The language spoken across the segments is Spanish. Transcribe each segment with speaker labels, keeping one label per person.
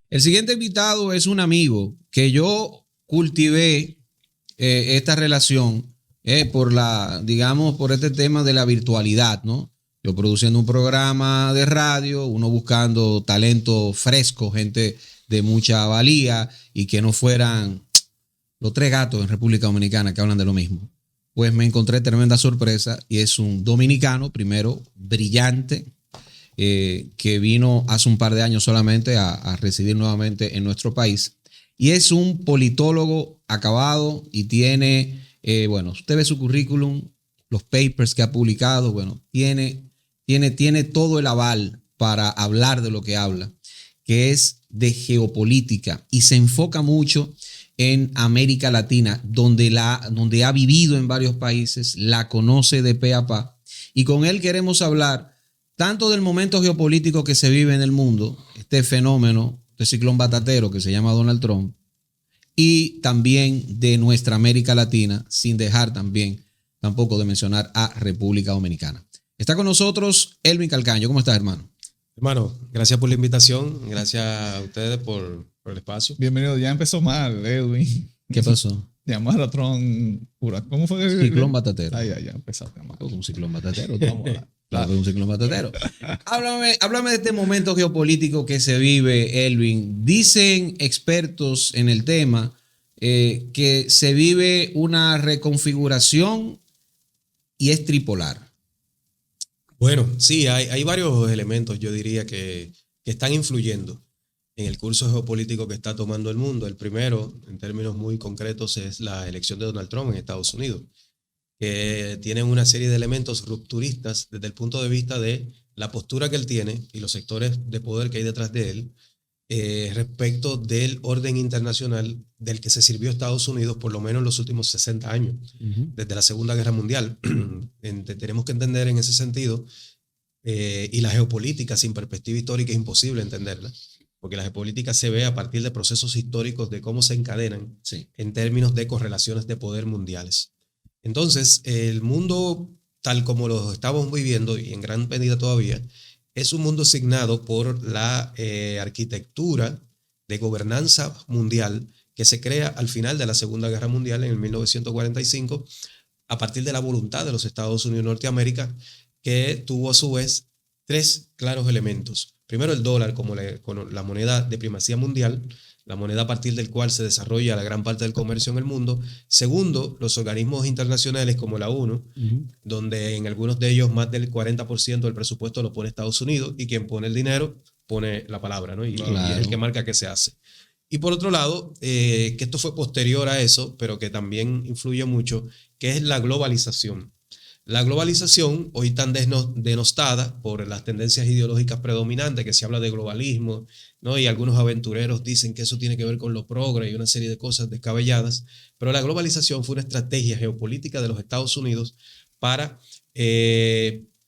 Speaker 1: El siguiente invitado es un amigo que yo cultivé esta relación digamos, por este tema de la virtualidad, ¿no? Yo produciendo un programa de radio, uno buscando talento fresco, gente de mucha valía y que no fueran los tres gatos en República Dominicana que hablan de lo mismo. Pues me encontré tremenda sorpresa y es un dominicano, primero, brillante, que vino hace un par de años solamente a residir nuevamente en nuestro país. Y es un politólogo acabado y tiene, bueno, usted ve su currículum, los papers que ha publicado, bueno, tiene todo el aval para hablar de lo que habla, que es de geopolítica y se enfoca mucho en América Latina, donde ha vivido en varios países, la conoce de pe a pa. Y con él queremos hablar tanto del momento geopolítico que se vive en el mundo, este fenómeno, este ciclón batatero que se llama Donald Trump, y también de nuestra América Latina, sin dejar tampoco de mencionar a República Dominicana. Está con nosotros Elvin Calcaño. ¿Cómo estás, hermano?
Speaker 2: Hermano, gracias por la invitación, gracias a ustedes por el espacio.
Speaker 3: Bienvenido, ya empezó mal, Edwin.
Speaker 1: ¿Qué pasó?
Speaker 3: Llamar a Trump, ¿cómo fue?
Speaker 1: Ciclón batatero.
Speaker 3: Ya empezaste mal.
Speaker 1: Un ciclón batatero. Claro, un ciclón batatero. Háblame de este momento geopolítico que se vive, Elvin. Dicen expertos en el tema que se vive una reconfiguración y es tripolar.
Speaker 2: Bueno, sí, hay varios elementos, yo diría, que están influyendo en el curso geopolítico que está tomando el mundo. El primero, en términos muy concretos, es la elección de Donald Trump en Estados Unidos, que tiene una serie de elementos rupturistas desde el punto de vista de la postura que él tiene y los sectores de poder que hay detrás de él respecto del orden internacional del que se sirvió Estados Unidos por lo menos en los últimos 60 años, desde la Segunda Guerra Mundial. Tenemos que entender en ese sentido, y la geopolítica sin perspectiva histórica es imposible entenderla, porque la geopolítica se ve a partir de procesos históricos de cómo se encadenan en términos de correlaciones de poder mundiales. Entonces, el mundo tal como lo estamos viviendo, y en gran medida todavía, es un mundo signado por la arquitectura de gobernanza mundial que se crea al final de la Segunda Guerra Mundial en el 1945 a partir de la voluntad de los Estados Unidos de Norteamérica, que tuvo a su vez tres claros elementos. Primero, el dólar como la moneda de primacía mundial, la moneda a partir del cual se desarrolla la gran parte del comercio en el mundo. Segundo, los organismos internacionales como la ONU, donde en algunos de ellos más del 40% del presupuesto lo pone Estados Unidos, y quien pone el dinero pone la palabra, ¿no? Y es el que marca qué se hace. Y por otro lado, que esto fue posterior a eso, pero que también influye mucho, que es la globalización. La globalización, hoy tan denostada por las tendencias ideológicas predominantes, que se habla de globalismo, ¿no? Y algunos aventureros dicen que eso tiene que ver con lo progre y una serie de cosas descabelladas, pero la globalización fue una estrategia geopolítica de los Estados Unidos para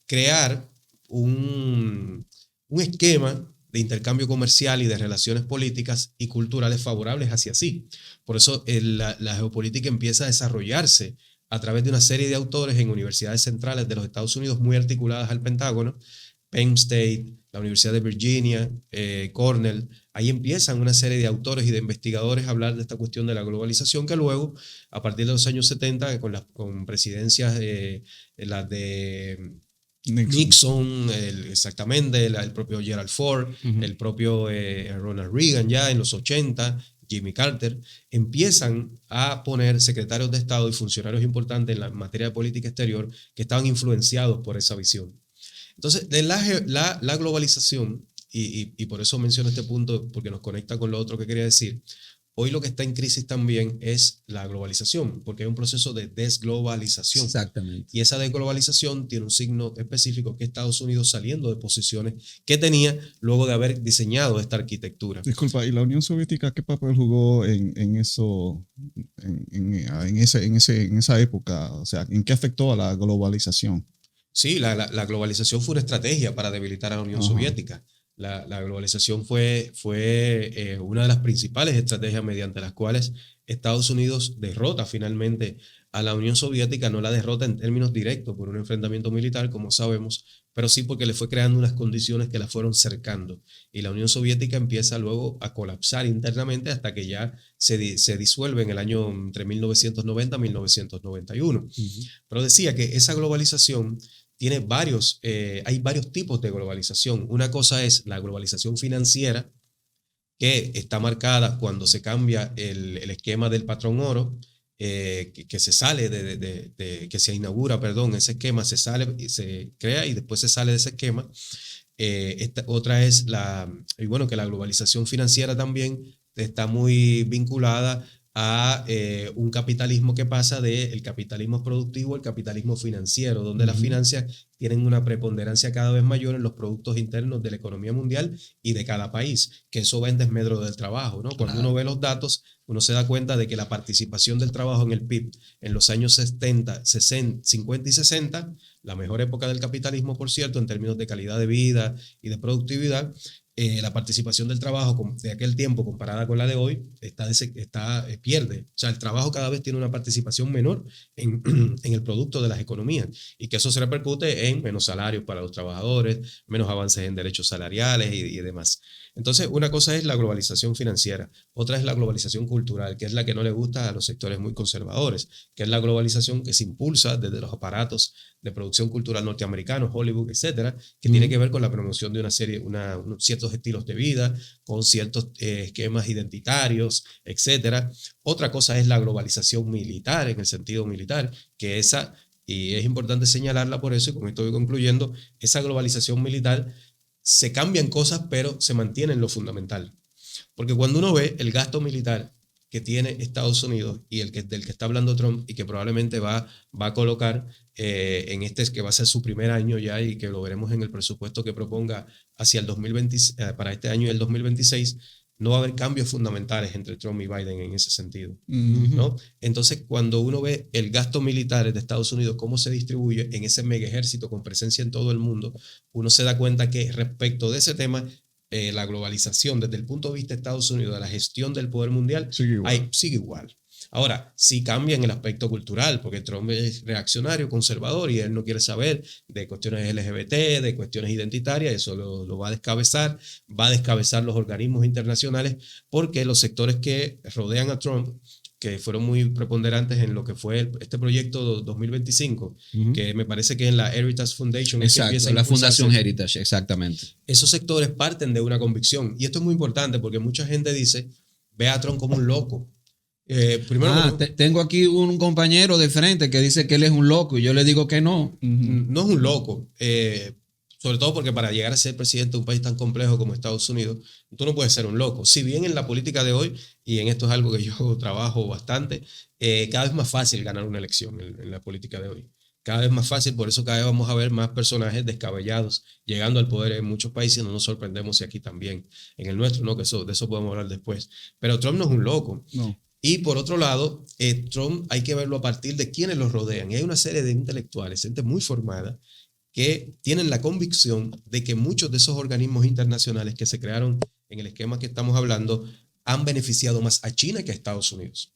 Speaker 2: crear un esquema de intercambio comercial y de relaciones políticas y culturales favorables hacia sí. Por eso la geopolítica empieza a desarrollarse a través de una serie de autores en universidades centrales de los Estados Unidos muy articuladas al Pentágono, Penn State, la Universidad de Virginia, Cornell. Ahí empiezan una serie de autores y de investigadores a hablar de esta cuestión de la globalización, que luego, a partir de los años 70, con presidencias, las de Nixon, exactamente, el propio Gerald Ford, el propio Ronald Reagan ya en los 80, Jimmy Carter, empiezan a poner secretarios de Estado y funcionarios importantes en la materia de política exterior que estaban influenciados por esa visión. Entonces, de la globalización, y por eso menciono este punto, porque nos conecta con lo otro que quería decir, hoy lo que está en crisis también es la globalización, porque hay un proceso de desglobalización.
Speaker 1: Exactamente.
Speaker 2: Y esa desglobalización tiene un signo específico, que es Estados Unidos saliendo de posiciones que tenía luego de haber diseñado esta arquitectura.
Speaker 3: Disculpa, ¿y la Unión Soviética qué papel jugó en esa época? O sea, ¿en qué afectó a la globalización?
Speaker 2: Sí, la globalización fue una estrategia para debilitar a la Unión Soviética. La globalización fue una de las principales estrategias mediante las cuales Estados Unidos derrota finalmente a la Unión Soviética. No la derrota en términos directos por un enfrentamiento militar, como sabemos, pero sí porque le fue creando unas condiciones que la fueron cercando. Y la Unión Soviética empieza luego a colapsar internamente hasta que ya se disuelve en el año entre 1990 y 1991. Pero decía que esa globalización tiene hay varios tipos de globalización. Una cosa es la globalización financiera, que está marcada cuando se cambia el esquema del patrón oro, que se sale que se inaugura, perdón, ese esquema se sale y se crea y después se sale de ese esquema. Otra es que la globalización financiera también está muy vinculada a un capitalismo que pasa del capitalismo productivo al capitalismo financiero, donde las finanzas tienen una preponderancia cada vez mayor en los productos internos de la economía mundial y de cada país, que eso va en desmedro del trabajo, ¿no? Cuando uno ve los datos, uno se da cuenta de que la participación del trabajo en el PIB en los años 70, 60, 50 y 60, la mejor época del capitalismo, por cierto, en términos de calidad de vida y de productividad, la participación del trabajo de aquel tiempo comparada con la de hoy pierde. O sea, el trabajo cada vez tiene una participación menor en el producto de las economías y que eso se repercute en menos salarios para los trabajadores, menos avances en derechos salariales y demás. Entonces, una cosa es la globalización financiera, otra es la globalización cultural, que es la que no le gusta a los sectores muy conservadores, que es la globalización que se impulsa desde los aparatos de producción cultural norteamericanos, Hollywood, etcétera, que tiene que ver con la promoción de unos ciertos estilos de vida, con ciertos esquemas identitarios, etcétera. Otra cosa es la globalización militar, en el sentido militar, que y es importante señalarla por eso, y con esto voy concluyendo, esa globalización militar se cambian cosas, pero se mantiene en lo fundamental. Porque cuando uno ve el gasto militar que tiene Estados Unidos y del que está hablando Trump y que probablemente va a colocar en que va a ser su primer año ya y que lo veremos en el presupuesto que proponga hacia el 2020, para este año y el 2026, no va a haber cambios fundamentales entre Trump y Biden en ese sentido, ¿no? Entonces, cuando uno ve el gasto militar de Estados Unidos, cómo se distribuye en ese mega ejército con presencia en todo el mundo, uno se da cuenta que respecto de ese tema, la globalización desde el punto de vista de Estados Unidos, de la gestión del poder mundial, sigue igual. Ahora, sí cambia en el aspecto cultural, porque Trump es reaccionario, conservador, y él no quiere saber de cuestiones LGBT, de cuestiones identitarias, eso lo va a descabezar los organismos internacionales, porque los sectores que rodean a Trump, que fueron muy preponderantes en lo que fue este proyecto 2025, que me parece que en la Heritage Foundation.
Speaker 1: Exacto, la Fundación Heritage, exactamente.
Speaker 2: Esos sectores parten de una convicción, y esto es muy importante porque mucha gente dice, ve a Trump como un loco.
Speaker 1: Tengo aquí un compañero de frente que dice que él es un loco y yo le digo que no.
Speaker 2: No es un loco, sobre todo porque para llegar a ser presidente de un país tan complejo como Estados Unidos, tú no puedes ser un loco. Si bien en la política de hoy, y en esto es algo que yo trabajo bastante, cada vez más fácil ganar una elección en la política de hoy. Cada vez más fácil, por eso cada vez vamos a ver más personajes descabellados llegando al poder en muchos países. No nos sorprendemos si aquí también, en el nuestro, ¿no? De eso podemos hablar después. Pero Trump no es un loco.
Speaker 3: No.
Speaker 2: Y por otro lado, Trump hay que verlo a partir de quienes lo rodean. Y hay una serie de intelectuales, gente muy formada, que tienen la convicción de que muchos de esos organismos internacionales que se crearon en el esquema que estamos hablando han beneficiado más a China que a Estados Unidos.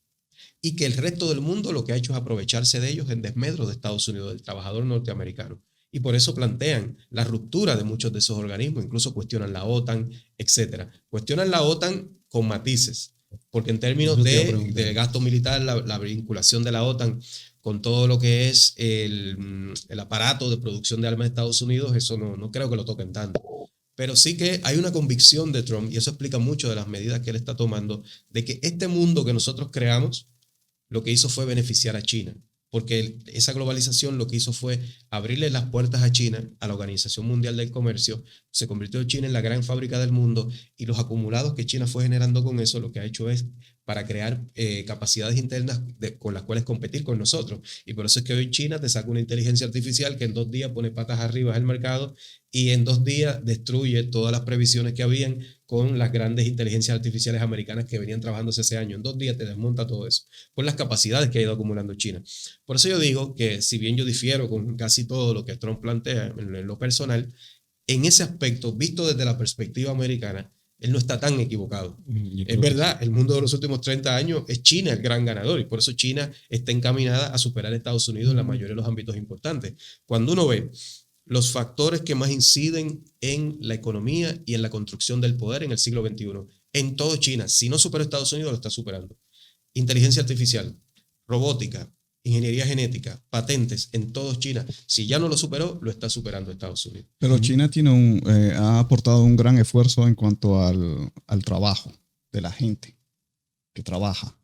Speaker 2: Y que el resto del mundo lo que ha hecho es aprovecharse de ellos en desmedro de Estados Unidos, del trabajador norteamericano. Y por eso plantean la ruptura de muchos de esos organismos, incluso cuestionan la OTAN, etc. Cuestionan la OTAN con matices. Porque en términos de gasto militar, la vinculación de la OTAN con todo lo que es el aparato de producción de armas de Estados Unidos, eso no creo que lo toquen tanto. Pero sí que hay una convicción de Trump, y eso explica mucho de las medidas que él está tomando, de que este mundo que nosotros creamos, lo que hizo fue beneficiar a China. Porque esa globalización lo que hizo fue abrirle las puertas a China, a la Organización Mundial del Comercio. Se convirtió China en la gran fábrica del mundo y los acumulados que China fue generando con eso, lo que ha hecho es para crear capacidades internas con las cuales competir con nosotros. Y por eso es que hoy China te saca una inteligencia artificial que en 2 días pone patas arriba al mercado y en 2 días destruye todas las previsiones que habían con las grandes inteligencias artificiales americanas que venían trabajándose ese año. En 2 días te desmonta todo eso por las capacidades que ha ido acumulando China. Por eso yo digo que si bien yo difiero con casi todo lo que Trump plantea en lo personal, en ese aspecto, visto desde la perspectiva americana, él no está tan equivocado. Es verdad, el mundo de los últimos 30 años es China el gran ganador y por eso China está encaminada a superar a Estados Unidos en la mayoría de los ámbitos importantes. Cuando uno ve los factores que más inciden en la economía y en la construcción del poder en el siglo XXI. En todo China, si no superó Estados Unidos, lo está superando. Inteligencia artificial, robótica, ingeniería genética, patentes, en todo China. Si ya no lo superó, lo está superando Estados Unidos.
Speaker 3: Pero China ha aportado un gran esfuerzo en cuanto al trabajo de la gente que trabaja.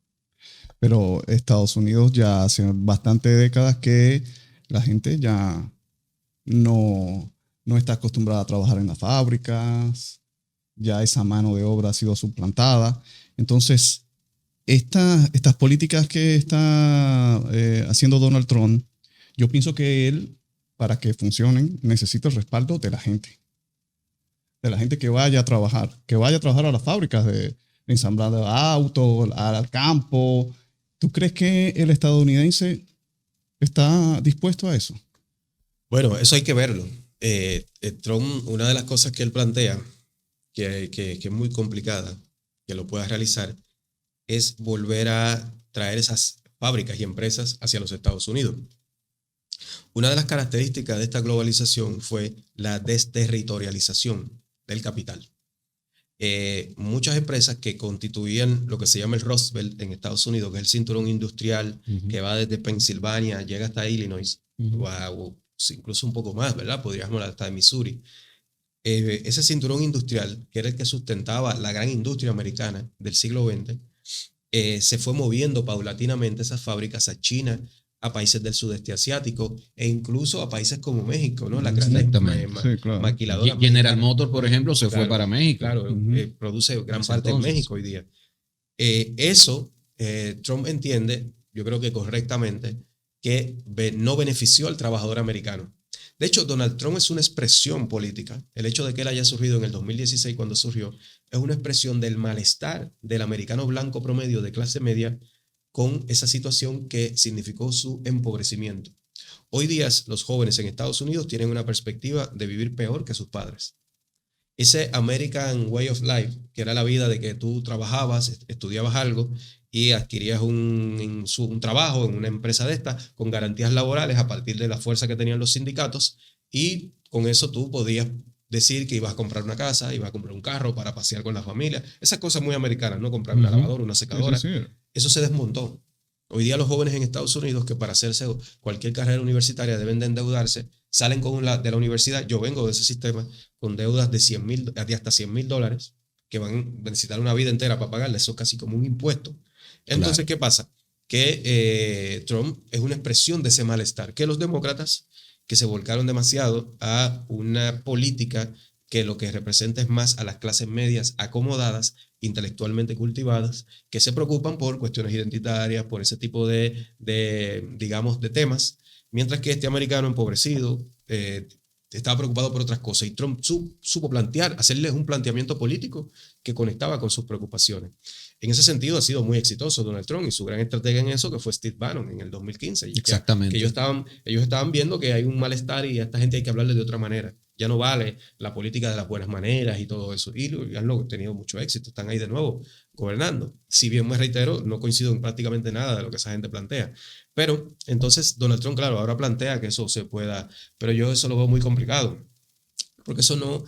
Speaker 3: Pero Estados Unidos ya hace bastantes décadas que la gente ya no está acostumbrada a trabajar en las fábricas, ya esa mano de obra ha sido suplantada. Entonces, estas políticas que está haciendo Donald Trump, yo pienso que él, para que funcionen, necesita el respaldo de la gente que vaya a trabajar a las fábricas de ensamblar de autos, al campo. ¿Tú crees que el estadounidense está dispuesto a eso?
Speaker 2: Bueno, eso hay que verlo. Trump, una de las cosas que él plantea, que es muy complicada, que lo pueda realizar, es volver a traer esas fábricas y empresas hacia los Estados Unidos. Una de las características de esta globalización fue la desterritorialización del capital. Muchas empresas que constituían lo que se llama el Rust Belt en Estados Unidos, que es el cinturón industrial que va desde Pensilvania, llega hasta Illinois, o incluso un poco más, ¿verdad? Podríamos hablar hasta de Missouri. Ese cinturón industrial, que era el que sustentaba la gran industria americana del siglo XX, se fue moviendo paulatinamente esas fábricas a China, a países del sudeste asiático e incluso a países como México, ¿no? Las grandes maquiladoras.
Speaker 1: General Motors, por ejemplo, se fue para México.
Speaker 2: Claro, produce gran parte en México hoy día. Eso, Trump entiende, yo creo que correctamente, que no benefició al trabajador americano. De hecho, Donald Trump es una expresión política. El hecho de que él haya surgido en el 2016 cuando surgió es una expresión del malestar del americano blanco promedio de clase media con esa situación que significó su empobrecimiento. Hoy día los jóvenes en Estados Unidos tienen una perspectiva de vivir peor que sus padres. Ese American Way of Life, que era la vida de que tú trabajabas, estudiabas algo y adquirías un trabajo en una empresa de estas con garantías laborales a partir de la fuerza que tenían los sindicatos, y con eso tú podías decir que ibas a comprar una casa, ibas a comprar un carro para pasear con la familia. Esas cosas muy americanas, ¿no? Comprar una lavadora, una secadora. Sí. Eso se desmontó. Hoy día los jóvenes en Estados Unidos, que para hacerse cualquier carrera universitaria deben de endeudarse, salen de la universidad. Yo vengo de ese sistema con deudas de hasta $100,000 que van a necesitar una vida entera para pagarle. Eso es casi como un impuesto. Entonces, claro, ¿qué pasa? Que Trump es una expresión de ese malestar, que los demócratas, que se volcaron demasiado a una política que lo que representa es más a las clases medias acomodadas, intelectualmente cultivadas, que se preocupan por cuestiones identitarias, por ese tipo digamos, de temas, mientras que este americano empobrecido estaba preocupado por otras cosas, y Trump supo hacerles un planteamiento político que conectaba con sus preocupaciones. En ese sentido ha sido muy exitoso Donald Trump, y su gran estratega en eso, que fue Steve Bannon en el 2015.
Speaker 1: Exactamente.
Speaker 2: Que ellos estaban viendo que hay un malestar y a esta gente hay que hablarle de otra manera. Ya no vale la política de las buenas maneras y todo eso. Y han tenido mucho éxito, están ahí de nuevo gobernando. Si bien me reitero, no coincido en prácticamente nada de lo que esa gente plantea. Pero entonces Donald Trump, claro, ahora plantea que eso se pueda, pero yo eso lo veo muy complicado. Porque eso no,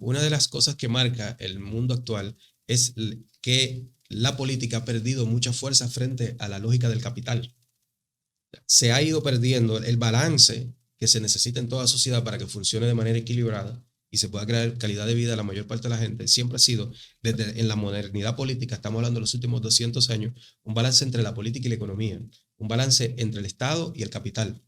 Speaker 2: una de las cosas que marca el mundo actual es que la política ha perdido mucha fuerza frente a la lógica del capital. Se ha ido perdiendo el balance que se necesita en toda sociedad para que funcione de manera equilibrada y se pueda crear calidad de vida a la mayor parte de la gente. Siempre ha sido, desde en la modernidad política, estamos hablando de los últimos 200 años, un balance entre la política y la economía, un balance entre el Estado y el capital.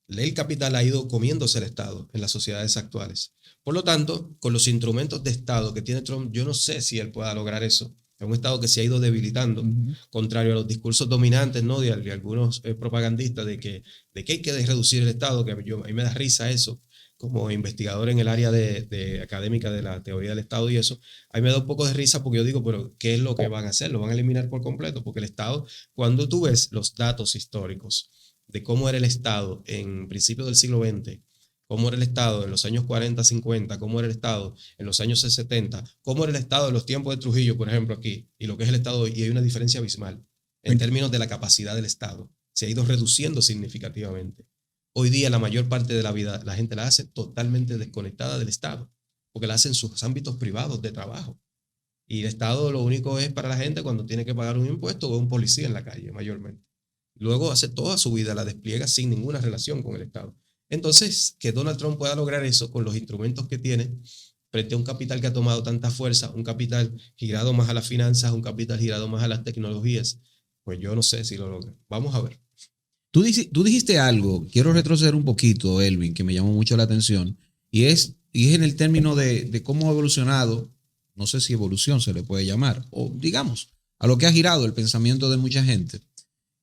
Speaker 2: El capital ha ido comiéndose el Estado en las sociedades actuales. Por lo tanto, con los instrumentos de Estado que tiene Trump, yo no sé si él pueda lograr eso. Es un Estado que se ha ido debilitando, contrario a los discursos dominantes, ¿no? de algunos propagandistas de que hay que reducir el Estado, que a mí me da risa eso, como investigador en el área de académica de la teoría del Estado y eso. A mí me da un poco de risa porque yo digo, pero ¿qué es lo que van a hacer? ¿Lo van a eliminar por completo? Porque el Estado, cuando tú ves los datos históricos de cómo era el Estado en principios del siglo XX, cómo era el Estado en los años 40, 50, cómo era el Estado en los años 70, cómo era el Estado en los tiempos de Trujillo, por ejemplo, aquí, y lo que es el Estado hoy, y hay una diferencia abismal en términos de la capacidad del Estado. Se ha ido reduciendo significativamente. Hoy día la mayor parte de la vida la gente la hace totalmente desconectada del Estado, porque la hace en sus ámbitos privados de trabajo. Y el Estado lo único es para la gente cuando tiene que pagar un impuesto o un policía en la calle, mayormente. Luego hace toda su vida, la despliega sin ninguna relación con el Estado. Entonces, que Donald Trump pueda lograr eso con los instrumentos que tiene, frente a un capital que ha tomado tanta fuerza, un capital girado más a las finanzas, un capital girado más a las tecnologías, pues yo no sé si lo logra. Vamos a ver.
Speaker 1: Tú dijiste algo, quiero retroceder un poquito, Elvin, que me llamó mucho la atención, y es en el término de cómo ha evolucionado, no sé si evolución se le puede llamar, o digamos, a lo que ha girado el pensamiento de mucha gente,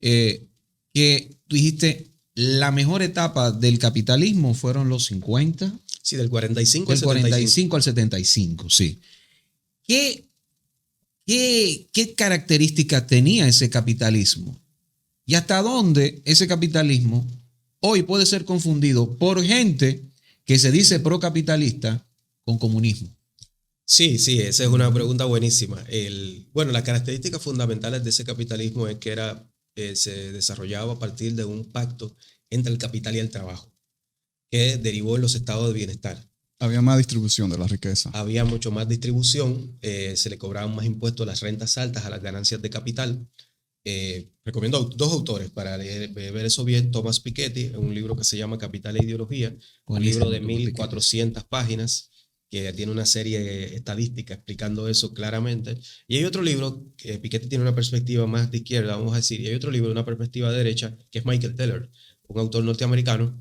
Speaker 1: que tú dijiste, la mejor etapa del capitalismo fueron los 50.
Speaker 2: Sí, del 45
Speaker 1: del 45 al 75, sí. ¿Qué características tenía ese capitalismo? ¿Y hasta dónde ese capitalismo hoy puede ser confundido por gente que se dice procapitalista con comunismo?
Speaker 2: Sí, esa es una pregunta buenísima. Bueno, las características fundamentales de ese capitalismo es que se desarrollaba a partir de un pacto entre el capital y el trabajo, que derivó en los estados de bienestar.
Speaker 3: Había más distribución de la riqueza.
Speaker 2: Había mucho más distribución, se le cobraban más impuestos a las rentas altas, a las ganancias de capital. Recomiendo dos autores para ver eso bien. Thomas Piketty, en un libro que se llama Capital e Ideología, un libro de 1400 páginas que tiene una serie estadística explicando eso claramente. Y hay otro libro, que Piketty tiene una perspectiva más de izquierda, vamos a decir, y hay otro libro, una perspectiva de derecha, que es Michael Teller, un autor norteamericano,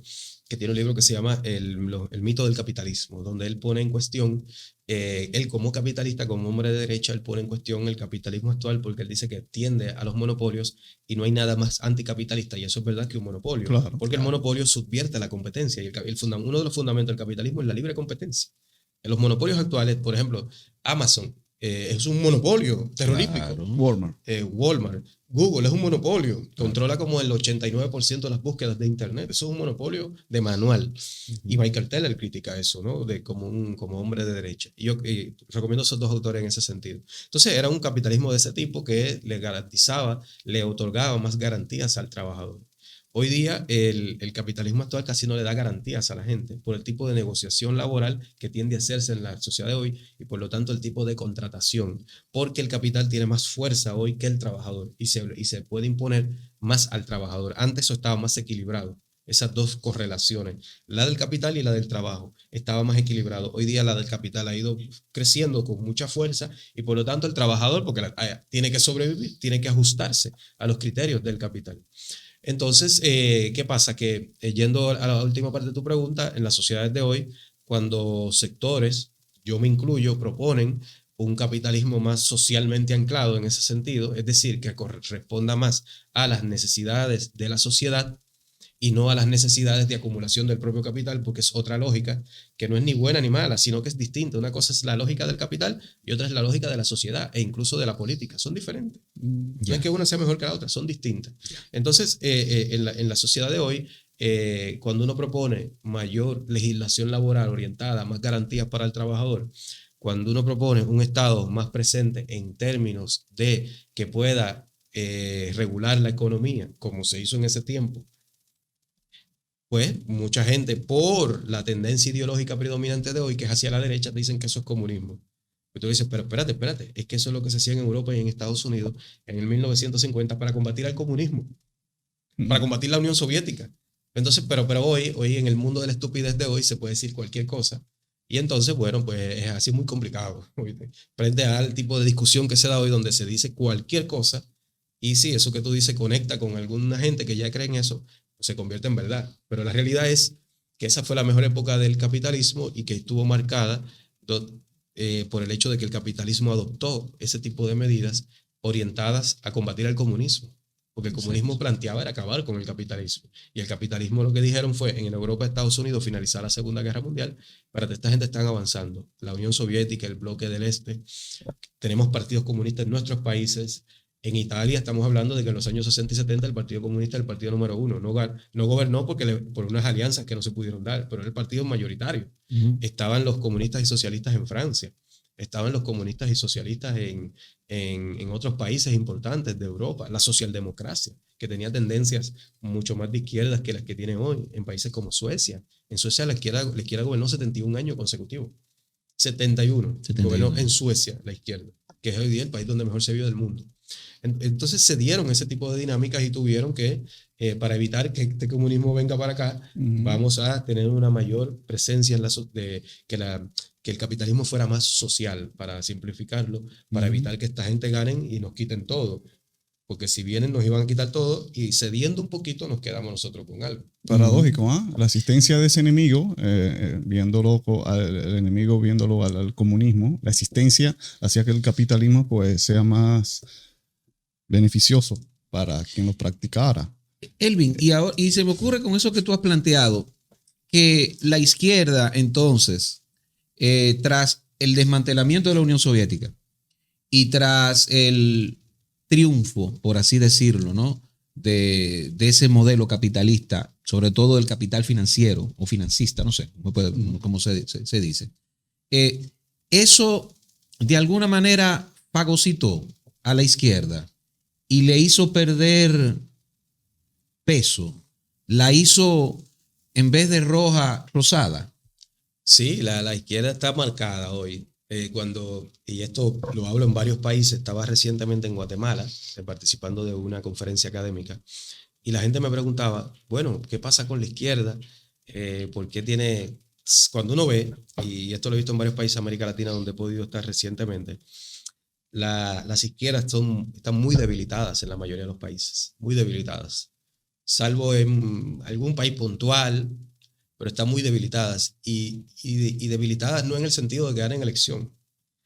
Speaker 2: que tiene un libro que se llama el mito del capitalismo, donde él pone en cuestión, él como capitalista, como hombre de derecha, él pone en cuestión el capitalismo actual porque él dice que tiende a los monopolios y no hay nada más anticapitalista, y eso es verdad, que un monopolio,
Speaker 3: Claro,
Speaker 2: porque el monopolio subvierte la competencia, y uno de los fundamentos del capitalismo es la libre competencia. En los monopolios actuales, por ejemplo, Amazon es un monopolio terrorífico.
Speaker 1: Claro.
Speaker 2: Walmart, Google es un monopolio, controla como el 89% de las búsquedas de internet. Eso es un monopolio de manual. Y Michael Teller critica eso, ¿no? Como hombre de derecha. Y yo recomiendo a esos dos autores en ese sentido. Entonces era un capitalismo de ese tipo que le otorgaba más garantías al trabajador. Hoy día el capitalismo actual casi no le da garantías a la gente por el tipo de negociación laboral que tiende a hacerse en la sociedad de hoy, y por lo tanto el tipo de contratación, porque el capital tiene más fuerza hoy que el trabajador y se puede imponer más al trabajador. Antes eso estaba más equilibrado. Esas dos correlaciones, la del capital y la del trabajo, estaba más equilibrado. Hoy día la del capital ha ido creciendo con mucha fuerza, y por lo tanto el trabajador, porque tiene que sobrevivir, tiene que ajustarse a los criterios del capital. Entonces, ¿qué pasa? Que yendo a la última parte de tu pregunta, en las sociedades de hoy, cuando sectores, yo me incluyo, proponen un capitalismo más socialmente anclado en ese sentido, es decir, que responda más a las necesidades de la sociedad y no a las necesidades de acumulación del propio capital, porque es otra lógica que no es ni buena ni mala, sino que es distinta. Una cosa es la lógica del capital y otra es la lógica de la sociedad e incluso de la política. Son diferentes. No es que una sea mejor que la otra, son distintas. Entonces, en la sociedad de hoy, cuando uno propone mayor legislación laboral orientada, más garantías para el trabajador, cuando uno propone un Estado más presente en términos de que pueda regular la economía, como se hizo en ese tiempo, pues mucha gente, por la tendencia ideológica predominante de hoy, que es hacia la derecha, dicen que eso es comunismo. Y tú dices, pero espérate, es que eso es lo que se hacía en Europa y en Estados Unidos en el 1950 para combatir al comunismo, para combatir la Unión Soviética. Entonces, pero hoy en el mundo de la estupidez de hoy se puede decir cualquier cosa. Y entonces, bueno, pues es así muy complicado. Frente al tipo de discusión que se da hoy, donde se dice cualquier cosa, y sí, eso que tú dices conecta con alguna gente que ya cree en eso, se convierte en verdad. Pero la realidad es que esa fue la mejor época del capitalismo y que estuvo marcada por el hecho de que el capitalismo adoptó ese tipo de medidas orientadas a combatir al comunismo. Porque el comunismo planteaba era acabar con el capitalismo. Y el capitalismo, lo que dijeron fue, en Europa y Estados Unidos, finalizar la Segunda Guerra Mundial. Para esta gente están avanzando. La Unión Soviética, el bloque del Este. Tenemos partidos comunistas en nuestros países. En Italia estamos hablando de que en los años 60 y 70 el Partido Comunista era el partido número uno. No gobernó por unas alianzas que no se pudieron dar, pero era el partido mayoritario. Estaban los comunistas y socialistas en Francia. estaban los comunistas y socialistas en otros países importantes de Europa, la socialdemocracia, que tenía tendencias mucho más de izquierdas que las que tiene hoy en países como Suecia. En Suecia la izquierda gobernó 71 años consecutivos. 71 gobernó en Suecia la izquierda, que es hoy día el país donde mejor se vive del mundo. Entonces se dieron ese tipo de dinámicas y tuvieron que, para evitar que este comunismo venga para acá, vamos a tener una mayor presencia en que el capitalismo fuera más social, para simplificarlo, para evitar que esta gente ganen y nos quiten todo. Porque si vienen nos iban a quitar todo y cediendo un poquito nos quedamos nosotros con algo.
Speaker 3: Paradójico, ¿ah? La asistencia de ese enemigo, viéndolo al enemigo, viéndolo al comunismo, la asistencia hacía que el capitalismo pues sea más beneficioso para quien lo practicara.
Speaker 1: Elvin, y se me ocurre con eso que tú has planteado, que la izquierda entonces, tras el desmantelamiento de la Unión Soviética y tras el triunfo, por así decirlo, ¿no? de ese modelo capitalista, sobre todo del capital financiero o financista, no sé cómo se dice, eso de alguna manera fagocitó a la izquierda y le hizo perder peso, la hizo en vez de roja, rosada.
Speaker 2: Sí, la izquierda está marcada hoy. Y esto lo hablo en varios países, estaba recientemente en Guatemala participando de una conferencia académica y la gente me preguntaba, bueno, ¿qué pasa con la izquierda? ¿Por qué tiene, cuando uno ve, y esto lo he visto en varios países de América Latina donde he podido estar recientemente, las izquierdas están muy debilitadas en la mayoría de los países, muy debilitadas, salvo en algún país puntual, pero están muy debilitadas y debilitadas no en el sentido de ganar en elección.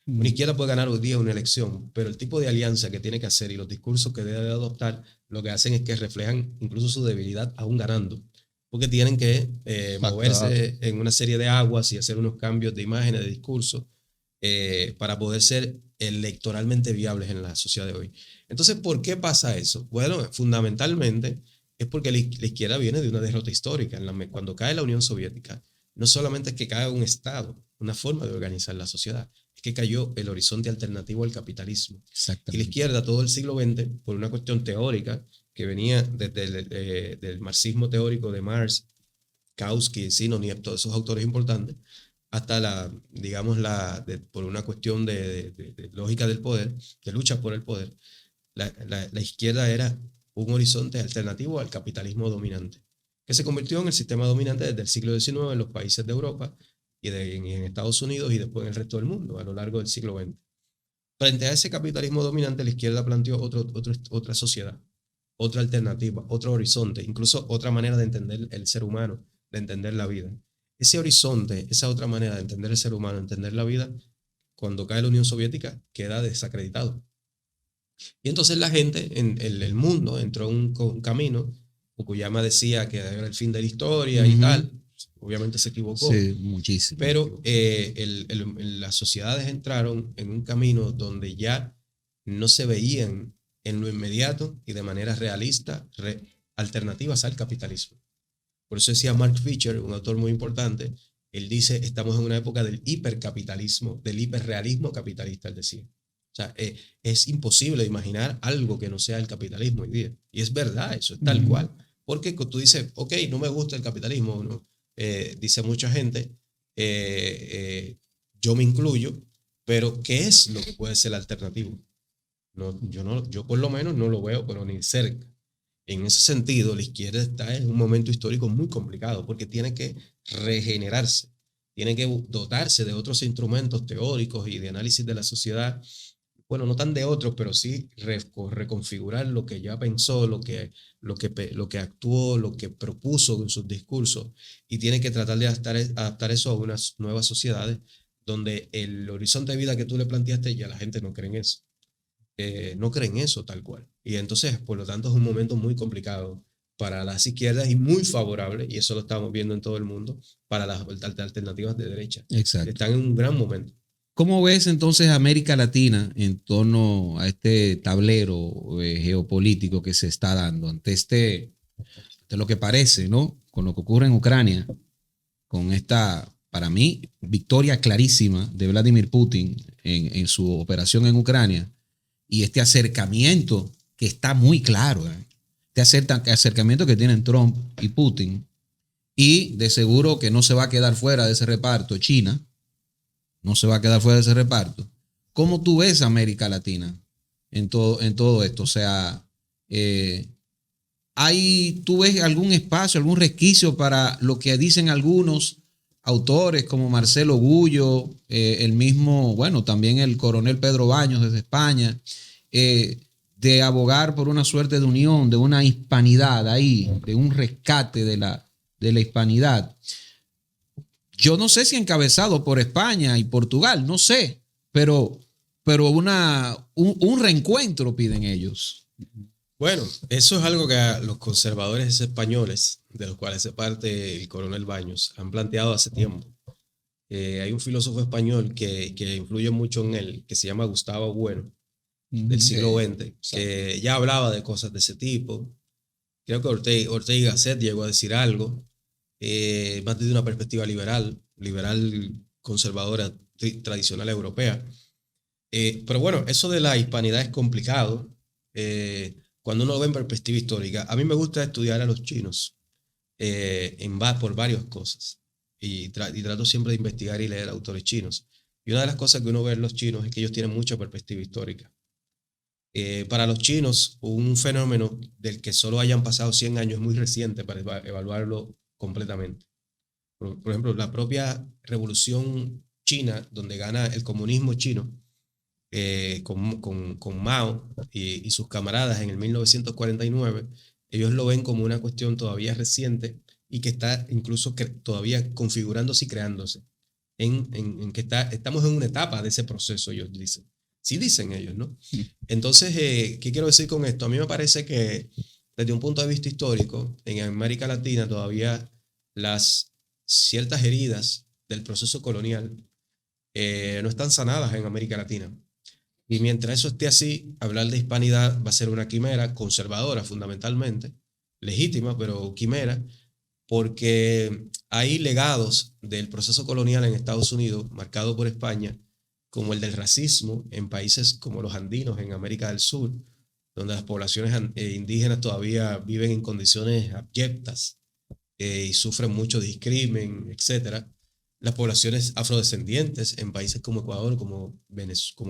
Speaker 2: Una izquierda puede ganar hoy día una elección, pero el tipo de alianza que tiene que hacer y los discursos que debe adoptar lo que hacen es que reflejan incluso su debilidad aún ganando, porque tienen que moverse en una serie de aguas y hacer unos cambios de imágenes, de discursos, para poder ser electoralmente viables en la sociedad de hoy. Entonces, ¿por qué pasa eso? Bueno, fundamentalmente es porque la izquierda viene de una derrota histórica. Cuando cae la Unión Soviética, no solamente es que cae un Estado, una forma de organizar la sociedad, es que cayó el horizonte alternativo al capitalismo. Y la izquierda todo el siglo XX, por una cuestión teórica que venía desde del marxismo teórico de Marx, Kautsky, Sinoviev, todos esos autores importantes, hasta por una cuestión de lógica del poder, de lucha por el poder, la izquierda era un horizonte alternativo al capitalismo dominante, que se convirtió en el sistema dominante desde el siglo XIX en los países de Europa y en Estados Unidos y después en el resto del mundo a lo largo del siglo XX. Frente a ese capitalismo dominante, la izquierda planteó otra sociedad, otra alternativa, otro horizonte, incluso otra manera de entender el ser humano, de entender la vida. Ese horizonte, esa otra manera de entender el ser humano, entender la vida, cuando cae la Unión Soviética, queda desacreditado. Y entonces la gente en el mundo entró en un camino. Fukuyama decía que era el fin de la historia y tal. Obviamente se equivocó.
Speaker 1: Sí, muchísimo.
Speaker 2: Pero las sociedades entraron en un camino donde ya no se veían en lo inmediato y de manera realista alternativas al capitalismo. Por eso decía Mark Fisher, un autor muy importante, él dice, estamos en una época del hipercapitalismo, del hiperrealismo capitalista, él decía. O sea, es imposible imaginar algo que no sea el capitalismo hoy día. Y es verdad, eso es tal cual. Porque tú dices, ok, no me gusta el capitalismo, ¿no? Dice mucha gente, yo me incluyo, pero ¿qué es lo que puede ser alternativo? Yo por lo menos no lo veo, pero ni cerca. En ese sentido, la izquierda está en un momento histórico muy complicado porque tiene que regenerarse, tiene que dotarse de otros instrumentos teóricos y de análisis de la sociedad. Bueno, no tan de otros, pero sí reconfigurar lo que ya pensó, lo que actuó, lo que propuso en sus discursos, y tiene que tratar de adaptar eso a unas nuevas sociedades donde el horizonte de vida que tú le planteaste ya la gente no cree en eso. No creen eso tal cual. Y entonces, por lo tanto, es un momento muy complicado para las izquierdas y muy favorable, y eso lo estamos viendo en todo el mundo, para las alternativas de derecha.
Speaker 1: Exacto.
Speaker 2: Están en un gran momento.
Speaker 1: ¿Cómo ves entonces América Latina en torno a este tablero geopolítico que se está dando ante lo que parece, ¿no? Con lo que ocurre en Ucrania, con esta para mí, victoria clarísima de Vladimir Putin en su operación en Ucrania y este acercamiento que está muy claro, este acercamiento que tienen Trump y Putin, y de seguro que no se va a quedar fuera de ese reparto China, no se va a quedar fuera de ese reparto. ¿Cómo tú ves América Latina en todo esto? O sea, ¿tú ves algún espacio, algún resquicio para lo que dicen algunos autores como Marcelo Gullo, el mismo, bueno, también el coronel Pedro Baños desde España, de abogar por una suerte de unión, de una hispanidad ahí, de un rescate de la hispanidad? Yo no sé si encabezado por España y Portugal, no sé, pero un reencuentro piden ellos.
Speaker 2: Bueno, eso es algo que a los conservadores españoles, de los cuales se parte el coronel Baños, han planteado hace tiempo. Hay un filósofo español que influye mucho en él, que se llama Gustavo Bueno, del siglo XX, que ya hablaba de cosas de ese tipo. Creo que Ortega y Gasset llegó a decir algo, más desde una perspectiva liberal conservadora, tradicional europea. Pero bueno, eso de la hispanidad es complicado. Cuando uno lo ve en perspectiva histórica, a mí me gusta estudiar a los chinos por varias cosas y trato siempre de investigar y leer autores chinos. Y una de las cosas que uno ve en los chinos es que ellos tienen mucha perspectiva histórica. Para los chinos, un fenómeno del que solo hayan pasado 100 años es muy reciente para evaluarlo completamente. Por ejemplo, la propia revolución china, donde gana el comunismo chino, con Mao y sus camaradas en el 1949, ellos lo ven como una cuestión todavía reciente y que está incluso todavía configurándose y creándose. En que estamos en una etapa de ese proceso, ellos dicen. Sí dicen ellos, ¿no? Entonces, ¿qué quiero decir con esto? A mí me parece que desde un punto de vista histórico, en América Latina todavía las ciertas heridas del proceso colonial no están sanadas en América Latina. Y mientras eso esté así, hablar de hispanidad va a ser una quimera conservadora fundamentalmente, legítima, pero quimera, porque hay legados del proceso colonial en Estados Unidos, marcado por España, como el del racismo en países como los andinos en América del Sur, donde las poblaciones indígenas todavía viven en condiciones abyectas y sufren mucho discrimen, etc. Las poblaciones afrodescendientes en países como Ecuador, como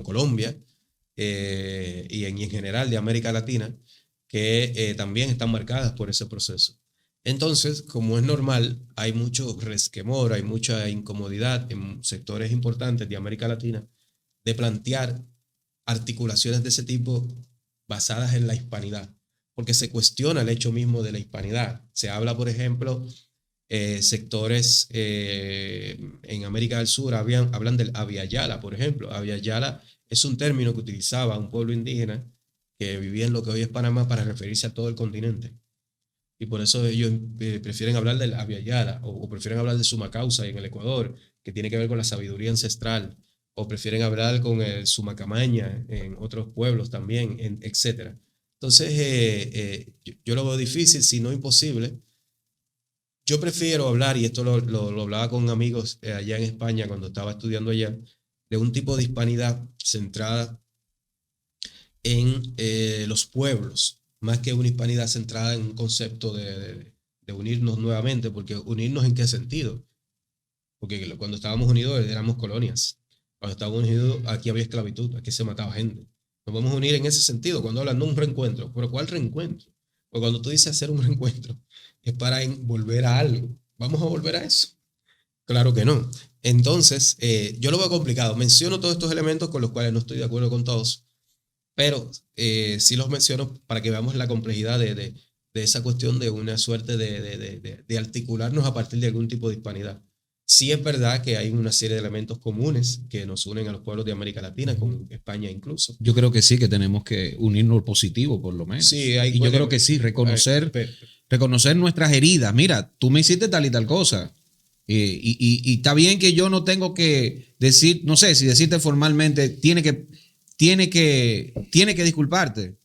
Speaker 2: Colombia, y en general de América Latina, que también están marcadas por ese proceso. Entonces, como es normal, hay mucho resquemor, hay mucha incomodidad en sectores importantes de América Latina de plantear articulaciones de ese tipo basadas en la hispanidad, porque se cuestiona el hecho mismo de la hispanidad. Se habla, por ejemplo, sectores en América del Sur hablan del Abya Yala, por ejemplo. Abya Yala es un término que utilizaba un pueblo indígena que vivía en lo que hoy es Panamá para referirse a todo el continente. Y por eso ellos prefieren hablar del Abya Yala o prefieren hablar de Sumacausa en el Ecuador, que tiene que ver con la sabiduría ancestral, o prefieren hablar con el Sumacamaña en otros pueblos también, etc. Entonces, yo lo veo difícil, si no imposible. Yo prefiero hablar, y esto lo hablaba con amigos allá en España cuando estaba estudiando allá, de un tipo de hispanidad centrada en los pueblos, más que una hispanidad centrada en un concepto de unirnos nuevamente, porque unirnos ¿en qué sentido? Porque cuando estábamos unidos éramos colonias, cuando estábamos unidos aquí había esclavitud, aquí se mataba gente. Nos vamos a unir en ese sentido, cuando hablan de un reencuentro. ¿Pero cuál reencuentro? Porque cuando tú dices hacer un reencuentro, es para volver a algo. ¿Vamos a volver a eso? Claro que no. Entonces, yo lo veo complicado. Menciono todos estos elementos con los cuales no estoy de acuerdo con todos, pero sí los menciono para que veamos la complejidad de esa cuestión de una suerte de articularnos a partir de algún tipo de hispanidad. Sí es verdad que hay una serie de elementos comunes que nos unen a los pueblos de América Latina, con España incluso.
Speaker 1: Yo creo que sí, que tenemos que unirnos al positivo, por lo menos.
Speaker 2: Sí,
Speaker 1: y yo creo que sí, reconocer nuestras heridas. Mira, tú me hiciste tal y tal cosa. Y está bien que yo no tengo que decir, no sé si decirte formalmente, tiene que disculparte.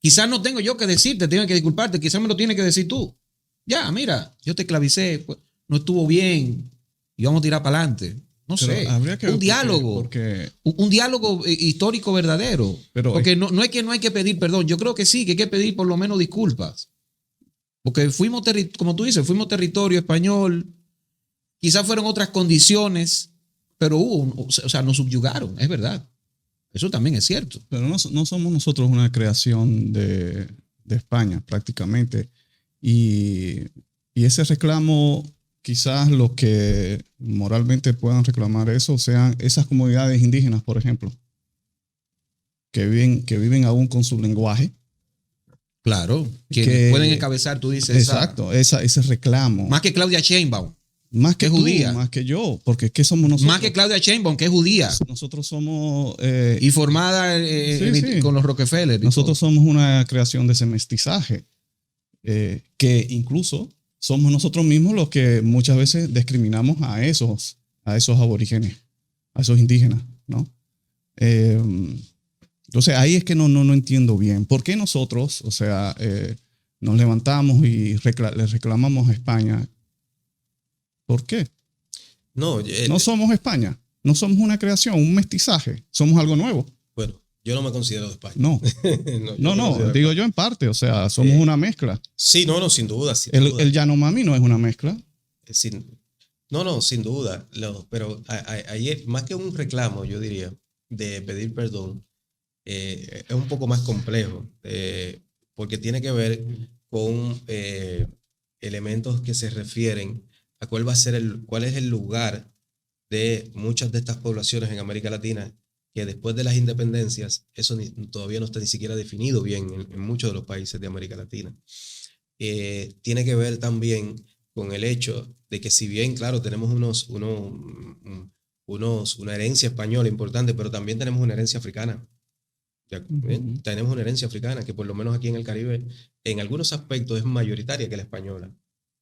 Speaker 1: Quizás no tengo yo que decirte, tiene que disculparte, quizás me lo tiene que decir tú. Ya, mira, yo te esclavicé, no estuvo bien. y vamos a tirar para adelante. No
Speaker 3: Pero
Speaker 1: sé,
Speaker 3: habría que
Speaker 1: un diálogo.
Speaker 3: porque
Speaker 1: Un diálogo histórico verdadero.
Speaker 3: Pero
Speaker 1: porque no es que no hay que pedir perdón. Yo creo que sí, que hay que pedir por lo menos disculpas. Porque fuimos, como tú dices, fuimos territorio español. Quizás fueron otras condiciones, pero o sea, nos subyugaron, es verdad. Eso también es cierto.
Speaker 3: Pero no somos nosotros una creación de España, prácticamente. Y ese reclamo, quizás los que moralmente puedan reclamar eso sean esas comunidades indígenas, por ejemplo, que viven aún con su lenguaje.
Speaker 1: Claro, que pueden encabezar, tú dices.
Speaker 3: Exacto, ese reclamo.
Speaker 1: Más que Claudia Sheinbaum.
Speaker 3: Más que
Speaker 1: es
Speaker 3: tú,
Speaker 1: judía.
Speaker 3: más que yo, porque ¿qué somos nosotros?
Speaker 1: Más que Claudia Sheinbaum, que es judía.
Speaker 3: Nosotros somos...
Speaker 1: y formada
Speaker 3: sí.
Speaker 1: con los Rockefeller.
Speaker 3: Nosotros somos una creación de ese mestizaje, que incluso somos nosotros mismos los que muchas veces discriminamos a esos aborígenes, a esos indígenas, ¿no? Entonces ahí es que no entiendo bien. ¿Por qué nosotros, o sea, nos levantamos y le reclamamos a España? ¿Por qué?
Speaker 2: No
Speaker 3: somos España. No somos una creación, un mestizaje. Somos algo nuevo.
Speaker 2: Bueno, yo no me considero de España.
Speaker 3: No. no, digo yo en parte. O sea, somos una mezcla.
Speaker 2: Sí, no, sin duda.
Speaker 3: El Yanomami no es una mezcla.
Speaker 2: Sin duda. Pero ahí, más que un reclamo, yo diría, de pedir perdón, es un poco más complejo, porque tiene que ver con elementos que se refieren a cuál es el lugar de muchas de estas poblaciones en América Latina, que después de las independencias, eso todavía no está ni siquiera definido bien en muchos de los países de América Latina. Tiene que ver también con el hecho de que, si bien, claro, tenemos una herencia española importante, pero también tenemos una herencia africana. Tenemos una herencia africana que, por lo menos aquí en el Caribe, en algunos aspectos es mayoritaria que la española.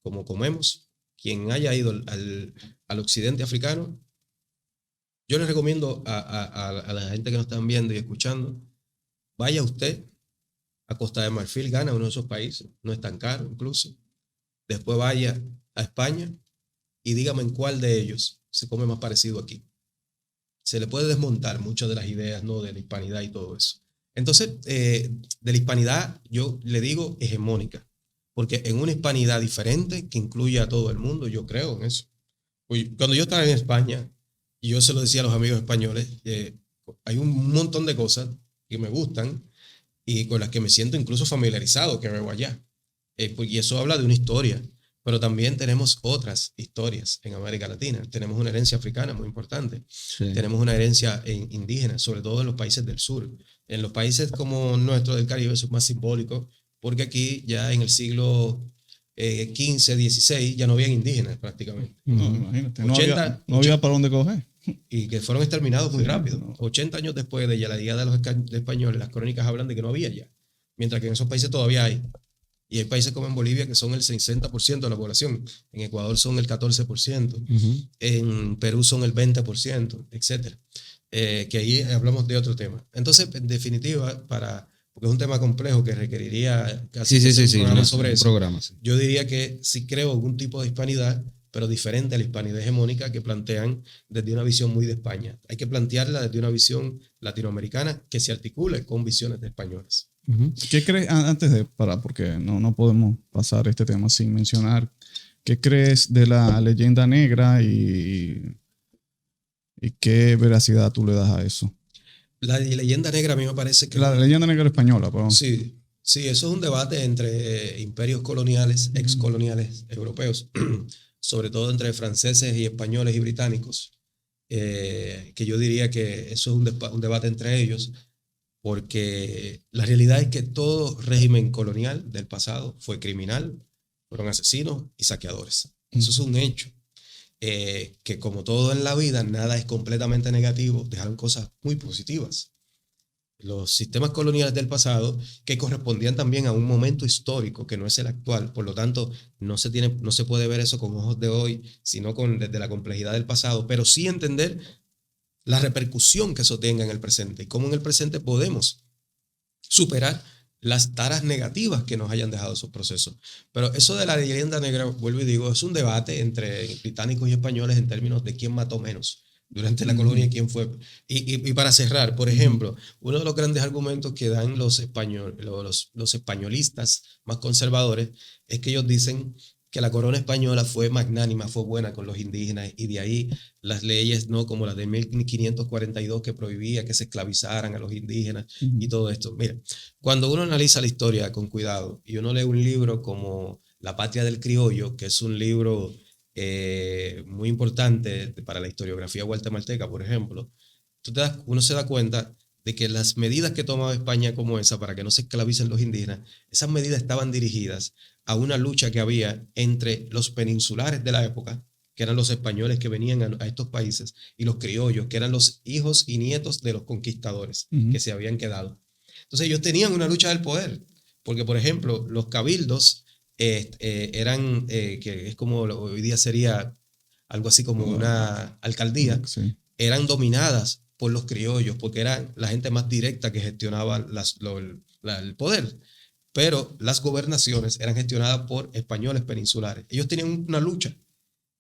Speaker 2: Como comemos, quien haya ido al occidente africano, yo les recomiendo a la gente que nos están viendo y escuchando, vaya usted a Costa de Marfil, Ghana, uno de esos países, no es tan caro incluso. Después vaya a España y dígame en cuál de ellos se come más parecido aquí. Se le puede desmontar muchas de las ideas, ¿no?, de la hispanidad y todo eso. Entonces, de la hispanidad, yo le digo hegemónica, porque en una hispanidad diferente que incluya a todo el mundo, yo creo en eso. Cuando yo estaba en España, y yo se lo decía a los amigos españoles, hay un montón de cosas que me gustan y con las que me siento incluso familiarizado, que veo allá. Y eso habla de una historia, pero también tenemos otras historias en América Latina. Tenemos una herencia africana muy importante. Sí. Tenemos una herencia indígena, sobre todo en los países del sur. En los países como nuestro del Caribe eso es más simbólico, porque aquí ya en el siglo XV, XVI ya no habían indígenas prácticamente.
Speaker 3: No, imagínate, no había para dónde coger.
Speaker 2: Y que fueron exterminados muy rápido. 80 años después de ya la llegada de españoles, las crónicas hablan de que no había ya. Mientras que en esos países todavía hay. Y hay países como en Bolivia que son el 60% de la población. En Ecuador son el 14%. En Perú son el 20%, etc. Que ahí hablamos de otro tema. Entonces, en definitiva, porque es un tema complejo que requeriría casi un programa sobre eso. Yo diría que sí creo algún tipo de hispanidad, pero diferente a la hispanidad hegemónica que plantean desde una visión muy de España. Hay que plantearla desde una visión latinoamericana que se articule con visiones de españoles.
Speaker 3: ¿Qué crees, antes de parar, porque no podemos pasar este tema sin mencionar, qué crees de la leyenda negra y qué veracidad tú le das a eso?
Speaker 2: La leyenda negra a mí me parece que...
Speaker 3: La leyenda negra española, perdón.
Speaker 2: Sí, eso es un debate entre imperios coloniales, excoloniales europeos, sobre todo entre franceses y españoles y británicos, que yo diría que eso es un debate entre ellos, porque la realidad es que todo régimen colonial del pasado fue criminal, fueron asesinos y saqueadores. Eso es un hecho. Que como todo en la vida, nada es completamente negativo, dejaron cosas muy positivas. Los sistemas coloniales del pasado, que correspondían también a un momento histórico que no es el actual, por lo tanto no se puede ver eso con ojos de hoy, sino desde la complejidad del pasado, pero sí entender la repercusión que eso tenga en el presente y cómo en el presente podemos superar las taras negativas que nos hayan dejado esos procesos. Pero eso de la leyenda negra, vuelvo y digo, es un debate entre británicos y españoles en términos de quién mató menos durante la colonia y quién fue. Y para cerrar, por ejemplo, uno de los grandes argumentos que dan los españolistas más conservadores es que ellos dicen que la corona española fue magnánima, fue buena con los indígenas, y de ahí las leyes, ¿no?, como la de 1542 que prohibía que se esclavizaran a los indígenas y todo esto. Mira, cuando uno analiza la historia con cuidado y uno lee un libro como La Patria del Criollo, que es un libro muy importante para la historiografía guatemalteca, por ejemplo, uno se da cuenta de que las medidas que tomaba España como esa para que no se esclavicen los indígenas, esas medidas estaban dirigidas a una lucha que había entre los peninsulares de la época, que eran los españoles que venían a estos países, y los criollos, que eran los hijos y nietos de los conquistadores que se habían quedado. Entonces ellos tenían una lucha del poder, porque por ejemplo los cabildos eran, que es como hoy día sería algo así como una alcaldía, eran dominadas por los criollos, porque eran la gente más directa que gestionaba el poder. Pero las gobernaciones eran gestionadas por españoles peninsulares. Ellos tenían una lucha.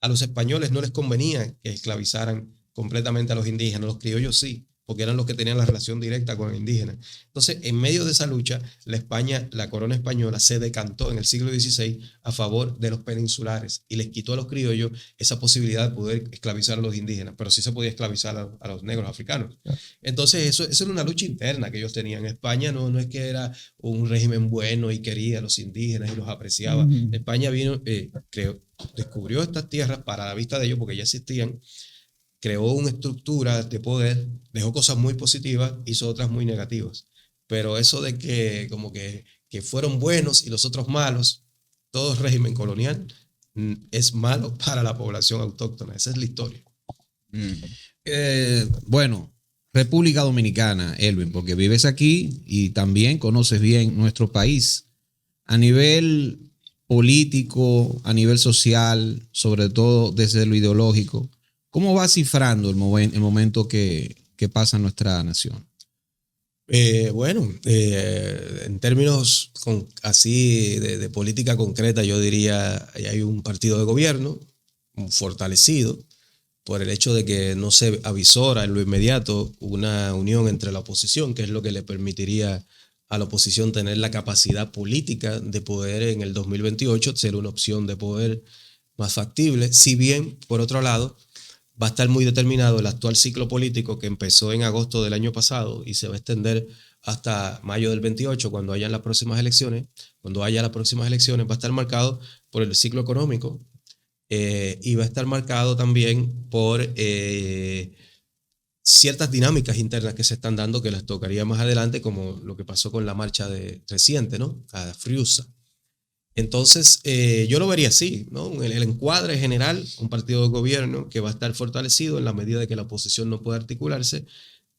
Speaker 2: A los españoles no les convenía que esclavizaran completamente a los indígenas, los criollos sí, porque eran los que tenían la relación directa con el indígena. Entonces, en medio de esa lucha, la corona española se decantó en el siglo XVI a favor de los peninsulares y les quitó a los criollos esa posibilidad de poder esclavizar a los indígenas, pero sí se podía esclavizar a los negros africanos. Entonces, eso era una lucha interna que ellos tenían. España no es que era un régimen bueno y quería a los indígenas y los apreciaba. España vino, descubrió estas tierras para la vista de ellos porque ya existían, creó una estructura de poder, dejó cosas muy positivas, hizo otras muy negativas. Pero eso de que como que fueron buenos y los otros malos, todo régimen colonial es malo para la población autóctona. Esa es la historia.
Speaker 1: Bueno, República Dominicana, Elvin, porque vives aquí y también conoces bien nuestro país. A nivel político, a nivel social, sobre todo desde lo ideológico, ¿cómo va cifrando el momento que pasa en nuestra nación?
Speaker 2: En términos así de política concreta, yo diría que hay un partido de gobierno fortalecido por el hecho de que no se avisora en lo inmediato una unión entre la oposición, que es lo que le permitiría a la oposición tener la capacidad política de poder en el 2028 ser una opción de poder más factible, si bien, por otro lado, va a estar muy determinado el actual ciclo político que empezó en agosto del año pasado y se va a extender hasta mayo del 28, cuando haya las próximas elecciones. Cuando haya las próximas elecciones va a estar marcado por el ciclo económico y va a estar marcado también por ciertas dinámicas internas que se están dando que les tocaría más adelante, como lo que pasó con la marcha reciente, ¿no?, a Friusa. Entonces, yo lo vería así, ¿no? El encuadre general, un partido de gobierno que va a estar fortalecido en la medida de que la oposición no puede articularse.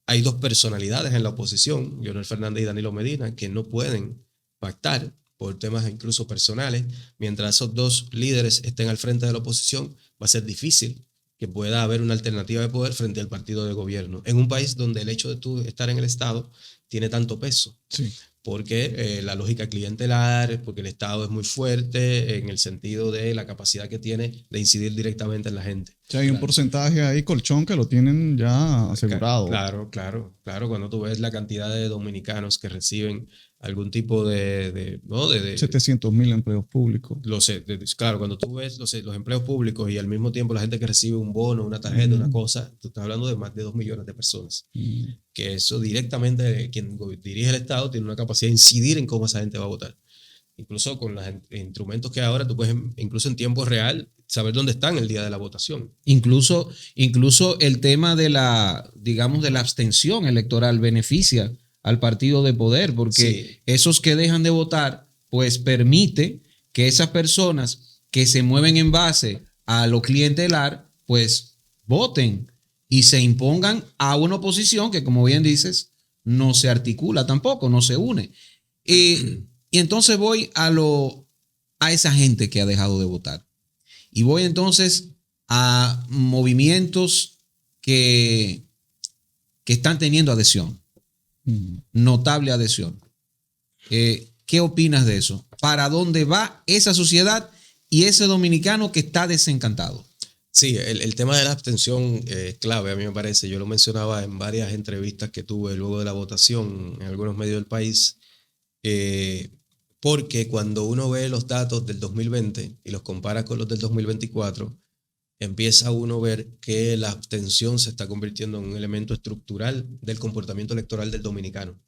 Speaker 2: Hay dos personalidades en la oposición, Leonel Fernández y Danilo Medina, que no pueden pactar por temas incluso personales. Mientras esos dos líderes estén al frente de la oposición, va a ser difícil que pueda haber una alternativa de poder frente al partido de gobierno, en un país donde el hecho de tú estar en el Estado tiene tanto peso.
Speaker 3: Sí.
Speaker 2: Porque la lógica clientelar, porque el Estado es muy fuerte en el sentido de la capacidad que tiene de incidir directamente en la gente.
Speaker 3: O sea, hay un porcentaje ahí, colchón, que lo tienen ya asegurado.
Speaker 2: Claro. Cuando tú ves la cantidad de dominicanos que reciben algún tipo de
Speaker 3: 700,000 empleos públicos.
Speaker 2: Claro, cuando tú ves los empleos públicos y al mismo tiempo la gente que recibe un bono, una tarjeta, una cosa, tú estás hablando de más de 2 millones de personas. Que eso directamente, quien dirige el Estado tiene una capacidad de incidir en cómo esa gente va a votar. Incluso con los instrumentos que ahora tú puedes, incluso en tiempo real, saber dónde están el día de la votación.
Speaker 1: Incluso el tema de la abstención electoral beneficia al partido de poder, porque esos que dejan de votar, pues permite que esas personas que se mueven en base a lo clientelar, pues voten y se impongan a una oposición que, como bien dices, no se articula tampoco, no se une. Y entonces voy a esa gente que ha dejado de votar. Y voy entonces a movimientos que están teniendo adhesión. Notable adhesión. ¿Qué opinas de eso? ¿Para dónde va esa sociedad y ese dominicano que está desencantado?
Speaker 2: Sí, el tema de la abstención es clave, a mí me parece. Yo lo mencionaba en varias entrevistas que tuve luego de la votación en algunos medios del país, porque cuando uno ve los datos del 2020 y los compara con los del 2024, empieza uno a ver que la abstención se está convirtiendo en un elemento estructural del comportamiento electoral del dominicano.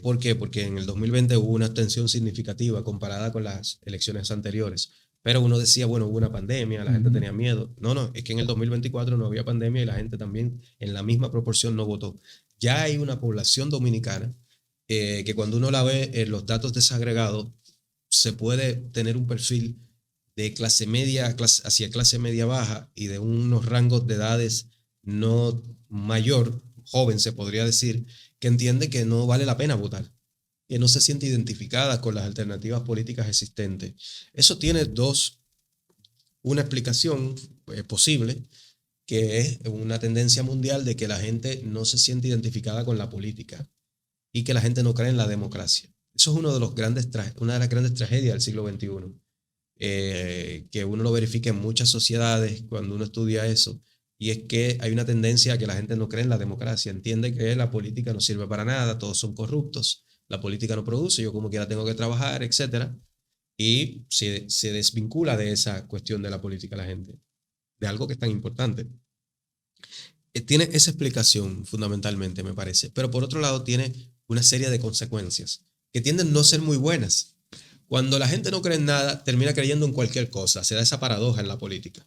Speaker 2: ¿Por qué? Porque en el 2020 hubo una abstención significativa comparada con las elecciones anteriores. Pero uno decía, bueno, hubo una pandemia, la gente tenía miedo. No, es que en el 2024 no había pandemia y la gente también en la misma proporción no votó. Ya hay una población dominicana que cuando uno la ve en los datos desagregados, se puede tener un perfil de clase media hacia clase media baja y de unos rangos de edades no mayor, joven se podría decir, que entiende que no vale la pena votar, que no se siente identificada con las alternativas políticas existentes. Eso tiene una explicación posible, que es una tendencia mundial de que la gente no se siente identificada con la política y que la gente no cree en la democracia. Eso es una de las grandes tragedias del siglo XXI, que uno lo verifica en muchas sociedades cuando uno estudia eso, y es que hay una tendencia a que la gente no cree en la democracia, entiende que la política no sirve para nada, todos son corruptos, la política no produce, yo como quiera tengo que trabajar, etcétera, y se desvincula de esa cuestión de la política la gente, de algo que es tan importante. Tiene esa explicación fundamentalmente, me parece, pero por otro lado tiene una serie de consecuencias que tienden a no ser muy buenas. Cuando la gente no cree en nada, termina creyendo en cualquier cosa, se da esa paradoja en la política.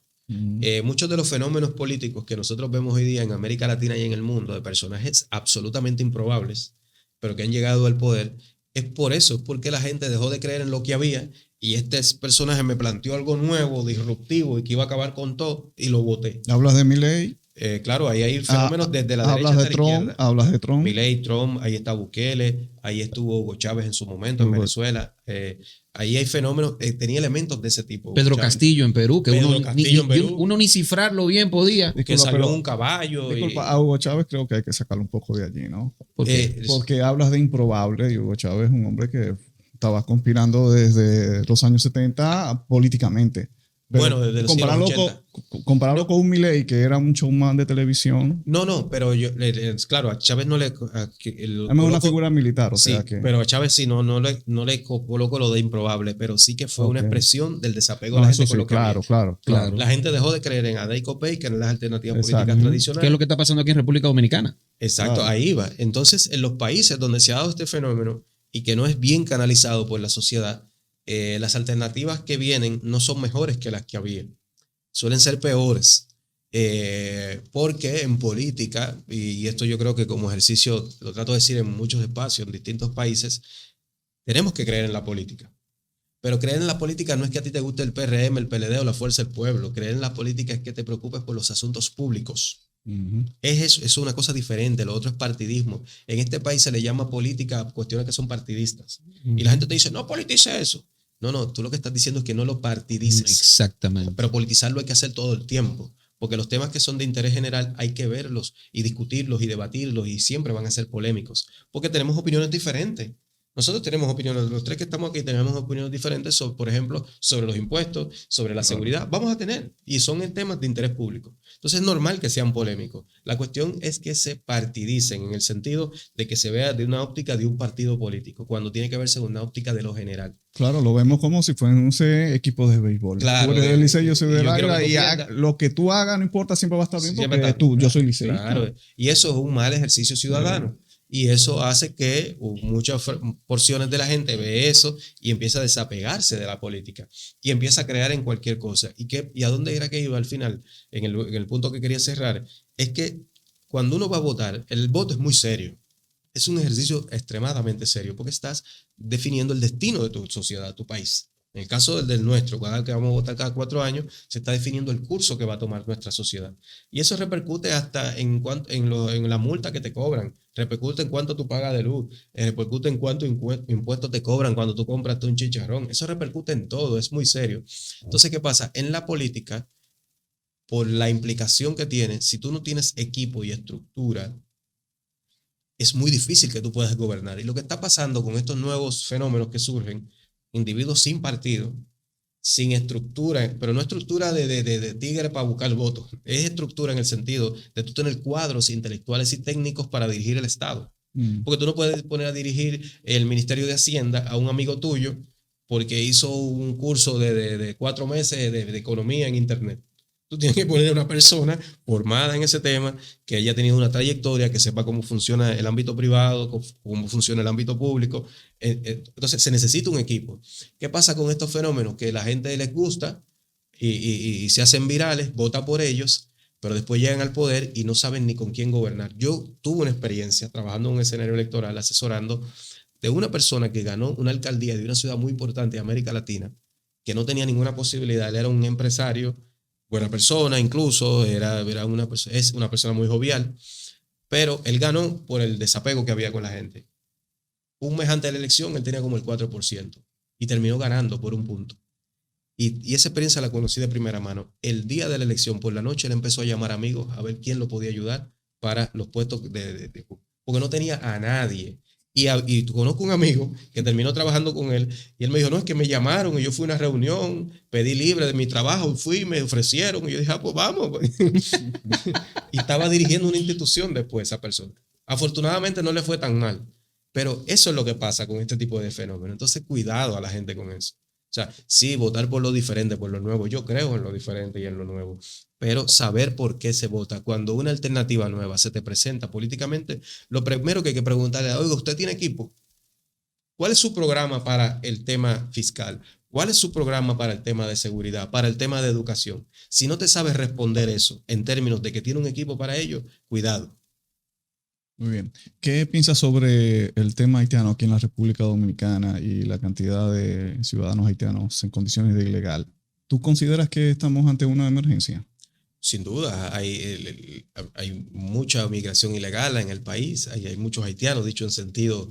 Speaker 2: Muchos de los fenómenos políticos que nosotros vemos hoy día en América Latina y en el mundo, de personajes absolutamente improbables, pero que han llegado al poder, es por eso, es porque la gente dejó de creer en lo que había y este personaje me planteó algo nuevo, disruptivo y que iba a acabar con todo y lo voté.
Speaker 3: ¿Hablas de Milei?
Speaker 2: Claro, ahí hay fenómenos desde la derecha hasta la izquierda.
Speaker 3: Hablas de Trump.
Speaker 2: Milei, Trump, ahí está Bukele, ahí estuvo Hugo Chávez en su momento en Venezuela. Ahí hay fenómenos, tenía elementos de ese tipo.
Speaker 1: Pedro Castillo en Perú, que uno ni cifrarlo bien podía.
Speaker 2: Que salió en un caballo.
Speaker 3: Disculpa, a Hugo Chávez creo que hay que sacarlo un poco de allí, ¿no? Porque hablas de improbable y Hugo Chávez es un hombre que estaba conspirando desde los años 70 políticamente. Pero
Speaker 2: bueno, desde los años 80.
Speaker 3: Compararlo con un Milei, que era un showman de televisión.
Speaker 2: No, pero claro, a Chávez no le...
Speaker 3: Es una figura militar, o
Speaker 2: sí,
Speaker 3: sea que...
Speaker 2: pero a Chávez sí, no le coloco lo de improbable, pero sí que fue una expresión del desapego de la gente con lo que había.
Speaker 3: Claro.
Speaker 2: La gente dejó de creer en Adey Copey, que eran las alternativas políticas tradicionales.
Speaker 1: ¿Qué es lo que está pasando aquí en República Dominicana?
Speaker 2: Exacto, ahí va. Entonces, en los países donde se ha dado este fenómeno y que no es bien canalizado por la sociedad, las alternativas que vienen no son mejores que las que había. Suelen ser peores. Porque en política, y esto yo creo que como ejercicio, lo trato de decir en muchos espacios, en distintos países, tenemos que creer en la política. Pero creer en la política no es que a ti te guste el PRM, el PLD o la Fuerza del Pueblo. Creer en la política es que te preocupes por los asuntos públicos. Es una cosa diferente, lo otro es partidismo. En este país se le llama política a cuestiones que son partidistas. Y la gente te dice, no politice eso. No, tú lo que estás diciendo es que no lo partidices.
Speaker 1: Exactamente.
Speaker 2: Pero politizarlo hay que hacer todo el tiempo, porque los temas que son de interés general hay que verlos y discutirlos y debatirlos y siempre van a ser polémicos, porque tenemos opiniones diferentes. Nosotros tenemos opiniones, los tres que estamos aquí tenemos opiniones diferentes, sobre, por ejemplo, sobre los impuestos, sobre la seguridad. Vamos a tener, y son en temas de interés público. Entonces es normal que sean polémicos. La cuestión es que se partidicen en el sentido de que se vea de una óptica de un partido político, cuando tiene que verse de una óptica de lo general.
Speaker 3: Claro, lo vemos como si fueran equipos de béisbol.
Speaker 2: Claro.
Speaker 3: Tú eres del Licey, yo soy del Águila, y lo que tú hagas no importa, siempre va a estar bien porque yo soy Licey.
Speaker 2: Claro, y eso es un mal ejercicio ciudadano. Y eso hace que muchas porciones de la gente ve eso y empieza a desapegarse de la política y empieza a crear en cualquier cosa. ¿Y a dónde era que iba al final? En el punto que quería cerrar, es que cuando uno va a votar, el voto es muy serio. Es un ejercicio extremadamente serio porque estás definiendo el destino de tu sociedad, tu país. En el caso del nuestro, que vamos a votar cada 4 años, se está definiendo el curso que va a tomar nuestra sociedad. Y eso repercute hasta en la multa que te cobran, repercute en cuánto tú pagas de luz, repercute en cuánto impuestos te cobran cuando tú compras un chicharrón. Eso repercute en todo, es muy serio. Entonces, ¿qué pasa? En la política, por la implicación que tiene, si tú no tienes equipo y estructura, es muy difícil que tú puedas gobernar. Y lo que está pasando con estos nuevos fenómenos que surgen, individuos sin partido, sin estructura, pero no estructura de tigre para buscar votos, es estructura en el sentido de tú tener cuadros intelectuales y técnicos para dirigir el Estado. Porque tú no puedes poner a dirigir el Ministerio de Hacienda a un amigo tuyo porque hizo un curso de 4 meses de economía en Internet. Tú tienes que poner a una persona formada en ese tema, que haya tenido una trayectoria, que sepa cómo funciona el ámbito privado, cómo funciona el ámbito público. Entonces se necesita un equipo. ¿Qué pasa con estos fenómenos? Que la gente les gusta y se hacen virales, vota por ellos, pero después llegan al poder y no saben ni con quién gobernar. Yo tuve una experiencia trabajando en un escenario electoral, asesorando de una persona que ganó una alcaldía de una ciudad muy importante de América Latina, que no tenía ninguna posibilidad. Él era un empresario, buena persona, incluso es una persona muy jovial, pero él ganó por el desapego que había con la gente. Un mes antes de la elección, él tenía como el 4% y terminó ganando por un punto. Y esa experiencia la conocí de primera mano. El día de la elección, por la noche, él empezó a llamar amigos a ver quién lo podía ayudar para los puestos porque no tenía a nadie. Y conozco un amigo que terminó trabajando con él y él me dijo, no, es que me llamaron y yo fui a una reunión, pedí libre de mi trabajo, fui, me ofrecieron y yo dije, pues vamos. Y estaba dirigiendo una institución después esa persona. Afortunadamente no le fue tan mal, pero eso es lo que pasa con este tipo de fenómenos. Entonces cuidado a la gente con eso. O sea, sí, votar por lo diferente, por lo nuevo. Yo creo en lo diferente y en lo nuevo. Pero saber por qué se vota. Cuando una alternativa nueva se te presenta políticamente, lo primero que hay que preguntarle, oiga, ¿usted tiene equipo? ¿Cuál es su programa para el tema fiscal? ¿Cuál es su programa para el tema de seguridad, para el tema de educación? Si no te sabes responder eso en términos de que tiene un equipo para ello, cuidado.
Speaker 3: Muy bien. ¿Qué piensas sobre el tema haitiano aquí en la República Dominicana y la cantidad de ciudadanos haitianos en condiciones de ilegal? ¿Tú consideras que estamos ante una emergencia?
Speaker 2: Sin duda, hay mucha migración ilegal en el país, hay muchos haitianos, dicho en sentido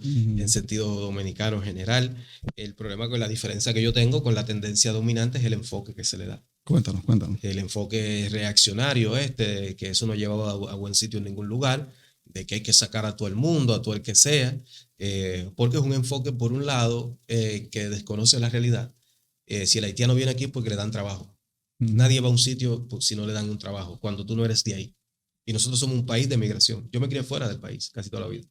Speaker 2: dominicano en general. El problema con la diferencia que yo tengo con la tendencia dominante es el enfoque que se le da.
Speaker 3: Cuéntanos.
Speaker 2: El enfoque reaccionario que eso no lleva a buen sitio en ningún lugar, de que hay que sacar a todo el mundo, a todo el que sea, porque es un enfoque, por un lado, que desconoce la realidad. Si el haitiano viene aquí es porque le dan trabajo. Nadie va a un sitio si no le dan un trabajo, cuando tú no eres de ahí. Y nosotros somos un país de migración. Yo me crié fuera del país casi toda la vida.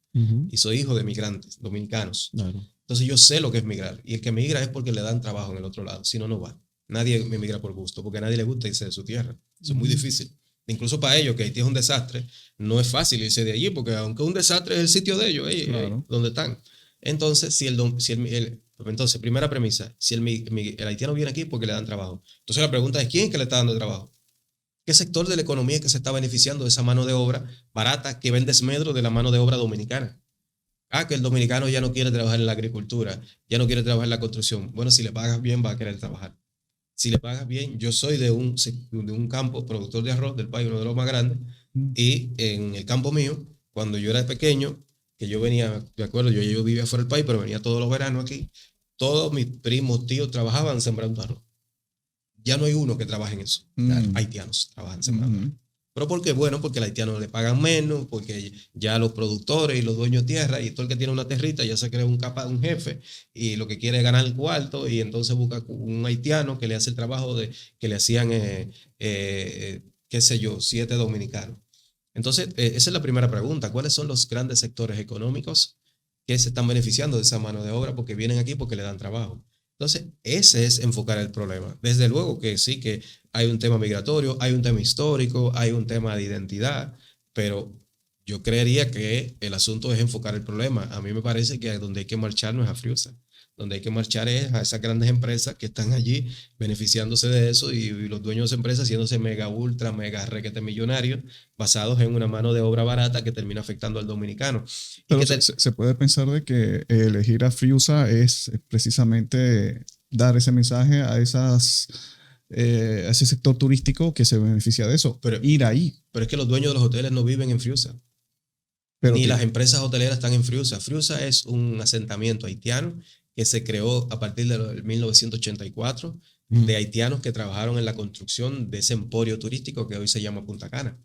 Speaker 2: Y soy hijo de migrantes, dominicanos.
Speaker 1: Claro.
Speaker 2: Entonces yo sé lo que es migrar. Y el que migra es porque le dan trabajo en el otro lado. Si no, no va. Nadie migra por gusto, porque a nadie le gusta irse de su tierra. Eso es muy difícil. Incluso para ellos, que Haití es un desastre, no es fácil irse de allí, porque aunque un desastre es el sitio de ellos,
Speaker 3: Claro.
Speaker 2: donde están. Entonces, entonces, primera premisa, si el haitiano viene aquí porque le dan trabajo. Entonces la pregunta es, ¿quién es que le está dando trabajo? ¿Qué sector de la economía es que se está beneficiando de esa mano de obra barata que va en desmedro de la mano de obra dominicana? Que el dominicano ya no quiere trabajar en la agricultura, ya no quiere trabajar en la construcción. Bueno, si le pagas bien, va a querer trabajar. Si le pagas bien, yo soy de un campo productor de arroz del país, uno de los más grandes, y en el campo mío, cuando yo era pequeño, que yo venía, de acuerdo, yo vivía fuera del país, pero venía todos los veranos aquí, todos mis primos, tíos trabajaban sembrando arroz. Ya no hay uno que trabaje en eso. Haitianos trabajan sembrando arroz. ¿Pero por qué? Bueno, porque al haitiano le pagan menos, porque ya los productores y los dueños de tierra y todo el que tiene una territa ya se crea un jefe y lo que quiere es ganar el cuarto y entonces busca un haitiano que le hace el trabajo que le hacían, qué sé yo, 7 dominicanos. Entonces, esa es la primera pregunta. ¿Cuáles son los grandes sectores económicos que se están beneficiando de esa mano de obra porque vienen aquí porque le dan trabajo? Entonces, ese es enfocar el problema. Desde luego que sí, que hay un tema migratorio, hay un tema histórico, hay un tema de identidad, pero yo creería que el asunto es enfocar el problema. A mí me parece que donde hay que marchar no es a Friusa. Donde hay que marchar es a esas grandes empresas que están allí beneficiándose de eso y los dueños de esas empresas haciéndose mega ultra, mega requete millonarios basados en una mano de obra barata que termina afectando al dominicano.
Speaker 3: Pero se puede pensar de que elegir a Friusa es precisamente dar ese mensaje a ese sector turístico que se beneficia de eso, pero ir ahí.
Speaker 2: Pero es que los dueños de los hoteles no viven en Friusa. Ni las empresas hoteleras están en Friusa. Friusa es un asentamiento haitiano que se creó a partir de 1984 de haitianos que trabajaron en la construcción de ese emporio turístico que hoy se llama Punta Cana.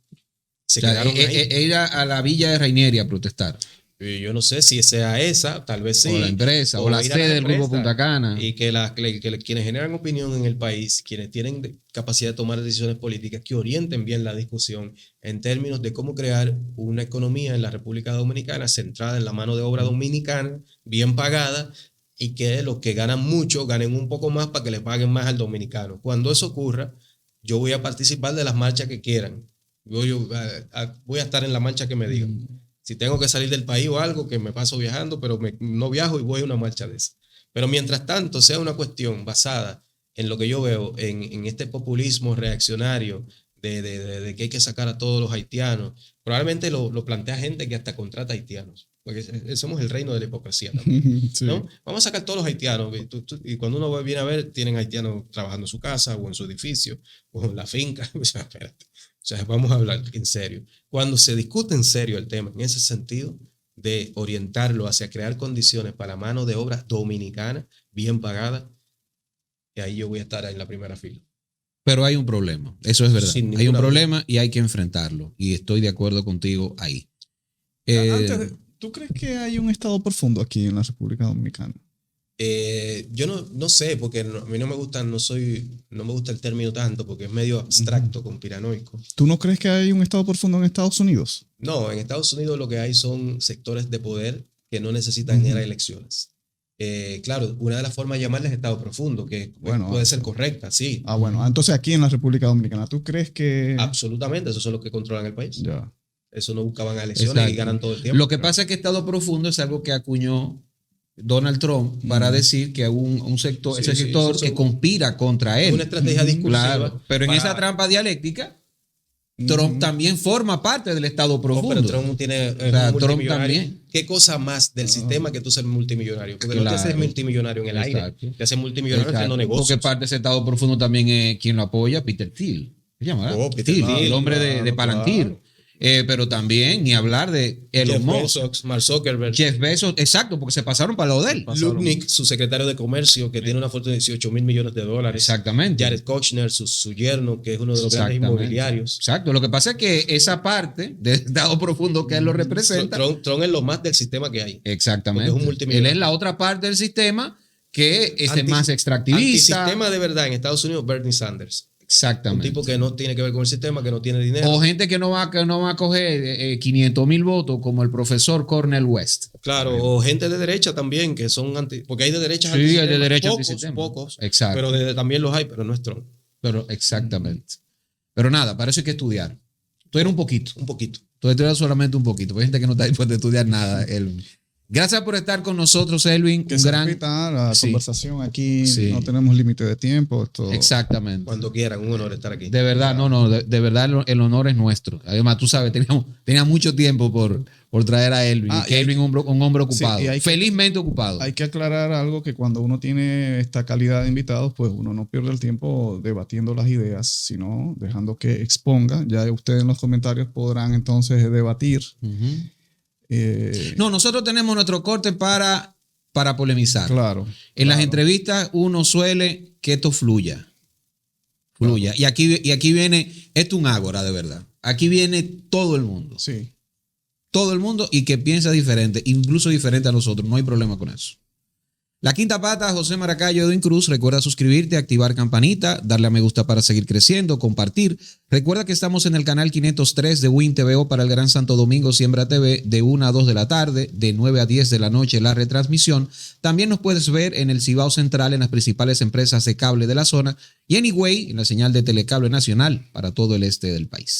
Speaker 2: Se quedaron ahí.
Speaker 1: Era a la villa de Rainieri a protestar.
Speaker 2: Yo no sé si sea esa, tal vez sí.
Speaker 1: O la empresa, o la
Speaker 2: ir a
Speaker 1: sede del Grupo
Speaker 2: empresa.
Speaker 1: Punta Cana.
Speaker 2: Y que quienes generan opinión en el país, quienes tienen capacidad de tomar decisiones políticas, que orienten bien la discusión en términos de cómo crear una economía en la República Dominicana centrada en la mano de obra dominicana, bien pagada, y que los que ganan mucho ganen un poco más para que le paguen más al dominicano. Cuando eso ocurra, yo voy a participar de las marchas que quieran. Voy a estar en la marcha que me digan. Si tengo que salir del país o algo, que me paso viajando, pero no viajo y voy a una marcha de esa. Pero mientras tanto sea una cuestión basada en lo que yo veo, en este populismo reaccionario de que hay que sacar a todos los haitianos, probablemente lo plantea gente que hasta contrata haitianos, porque somos el reino de la hipocresía también,
Speaker 3: Sí.
Speaker 2: ¿no? Vamos a sacar todos los haitianos, y cuando uno viene a ver, tienen haitianos trabajando en su casa o en su edificio o en la finca. O sea, espérate. O sea, vamos a hablar en serio. Cuando se discute en serio el tema, en ese sentido, de orientarlo hacia crear condiciones para la mano de obra dominicana, bien pagada, y ahí yo voy a estar en la primera fila.
Speaker 1: Pero hay un problema, eso es verdad.
Speaker 2: Sin
Speaker 1: Hay un
Speaker 2: ninguna
Speaker 1: problema y hay que enfrentarlo. Y estoy de acuerdo contigo ahí.
Speaker 3: ¿Tú crees que hay un estado profundo aquí en la República Dominicana?
Speaker 2: Yo no sé, porque a mí no me gusta el término tanto, porque es medio abstracto, conspiranoico.
Speaker 3: ¿Tú no crees que hay un estado profundo en Estados Unidos?
Speaker 2: No, en Estados Unidos lo que hay son sectores de poder que no necesitan ir a elecciones. Claro, una de las formas de llamarles estado profundo, que puede ser correcta, sí.
Speaker 3: Bueno, entonces aquí en la República Dominicana, ¿tú crees que...?
Speaker 2: Absolutamente, esos son los que controlan el país.
Speaker 3: Ya.
Speaker 2: Eso no buscaban a elecciones. Exacto. Y ganan todo el tiempo.
Speaker 1: Lo que pasa es que estado profundo es algo que acuñó Donald Trump para decir que hay un sector, ese sector que conspira contra él.
Speaker 2: Es una estrategia discursiva.
Speaker 1: Claro, pero en esa trampa dialéctica, Trump también forma parte del estado profundo.
Speaker 2: Pero Trump tiene
Speaker 1: Trump también.
Speaker 2: ¿Qué cosa más del sistema que tú ser multimillonario? Porque no te haces multimillonario en el aire, te haces multimillonario haciendo negocios.
Speaker 1: Porque parte de ese estado profundo también es quien lo apoya, Peter Thiel. ¿Se llama?
Speaker 2: Peter
Speaker 1: Thiel,
Speaker 2: Thiel,
Speaker 1: el hombre de Palantir. Claro. Pero también, ni hablar de Elon Musk,
Speaker 2: Mark Zuckerberg.
Speaker 1: Jeff Bezos, exacto, porque se pasaron para lo de él.
Speaker 2: Lutnick, su secretario de comercio, que tiene una fortuna de $18 mil millones.
Speaker 1: Exactamente.
Speaker 2: Jared Kushner, su yerno, que es uno de los grandes inmobiliarios.
Speaker 1: Exacto. Lo que pasa es que esa parte del estado profundo que él lo representa.
Speaker 2: Trump es lo más del sistema que hay.
Speaker 1: Exactamente. Es un multimillonario. Él es la otra parte del sistema que es más extractivista.
Speaker 2: Antisistema de verdad en Estados Unidos, Bernie Sanders.
Speaker 1: Exactamente.
Speaker 2: Un tipo que no tiene que ver con el sistema, que no tiene dinero.
Speaker 1: O gente que no va a coger 500,000 votos, como el profesor Cornel West.
Speaker 2: Claro, o gente de derecha también, que son porque hay de derecha.
Speaker 1: Sí, hay de derecha
Speaker 2: pocos.
Speaker 1: Exacto.
Speaker 2: Pero también los hay, pero no es Trump.
Speaker 1: Pero exactamente. Pero nada, para eso hay que estudiar. Tú eres un poquito. Tú eres solamente un poquito. Hay gente que no está dispuesta a estudiar nada. Gracias por estar con nosotros, Elvin.
Speaker 3: Que se repita la conversación aquí. No tenemos límite de tiempo.
Speaker 1: Exactamente.
Speaker 2: Cuando quieran, un honor estar aquí.
Speaker 1: De verdad, de verdad el honor es nuestro. Además, tú sabes, tenía mucho tiempo por traer a Elvin. Que Elvin es un hombre ocupado. Sí, felizmente ocupado.
Speaker 3: Hay que aclarar algo, que cuando uno tiene esta calidad de invitados, pues uno no pierde el tiempo debatiendo las ideas, sino dejando que exponga. Ya ustedes en los comentarios podrán entonces debatir.
Speaker 1: No, nosotros tenemos nuestro corte para polemizar.
Speaker 3: Claro.
Speaker 1: En las entrevistas uno suele que esto fluya. Claro. Y aquí viene, esto es un ágora de verdad. Aquí viene todo el mundo.
Speaker 3: Sí.
Speaker 1: Todo el mundo y que piensa diferente, incluso diferente a nosotros. No hay problema con eso. La Quinta Pata, José Maracayo, Edwin Cruz. Recuerda suscribirte, activar campanita, darle a me gusta para seguir creciendo, compartir. Recuerda que estamos en el canal 503 de Win TVO para el Gran Santo Domingo, Siembra TV, de 1 a 2 de la tarde, de 9 a 10 de la noche la retransmisión. También nos puedes ver en el Cibao Central, en las principales empresas de cable de la zona, y en Higüey, en la señal de Telecable Nacional para todo el este del país.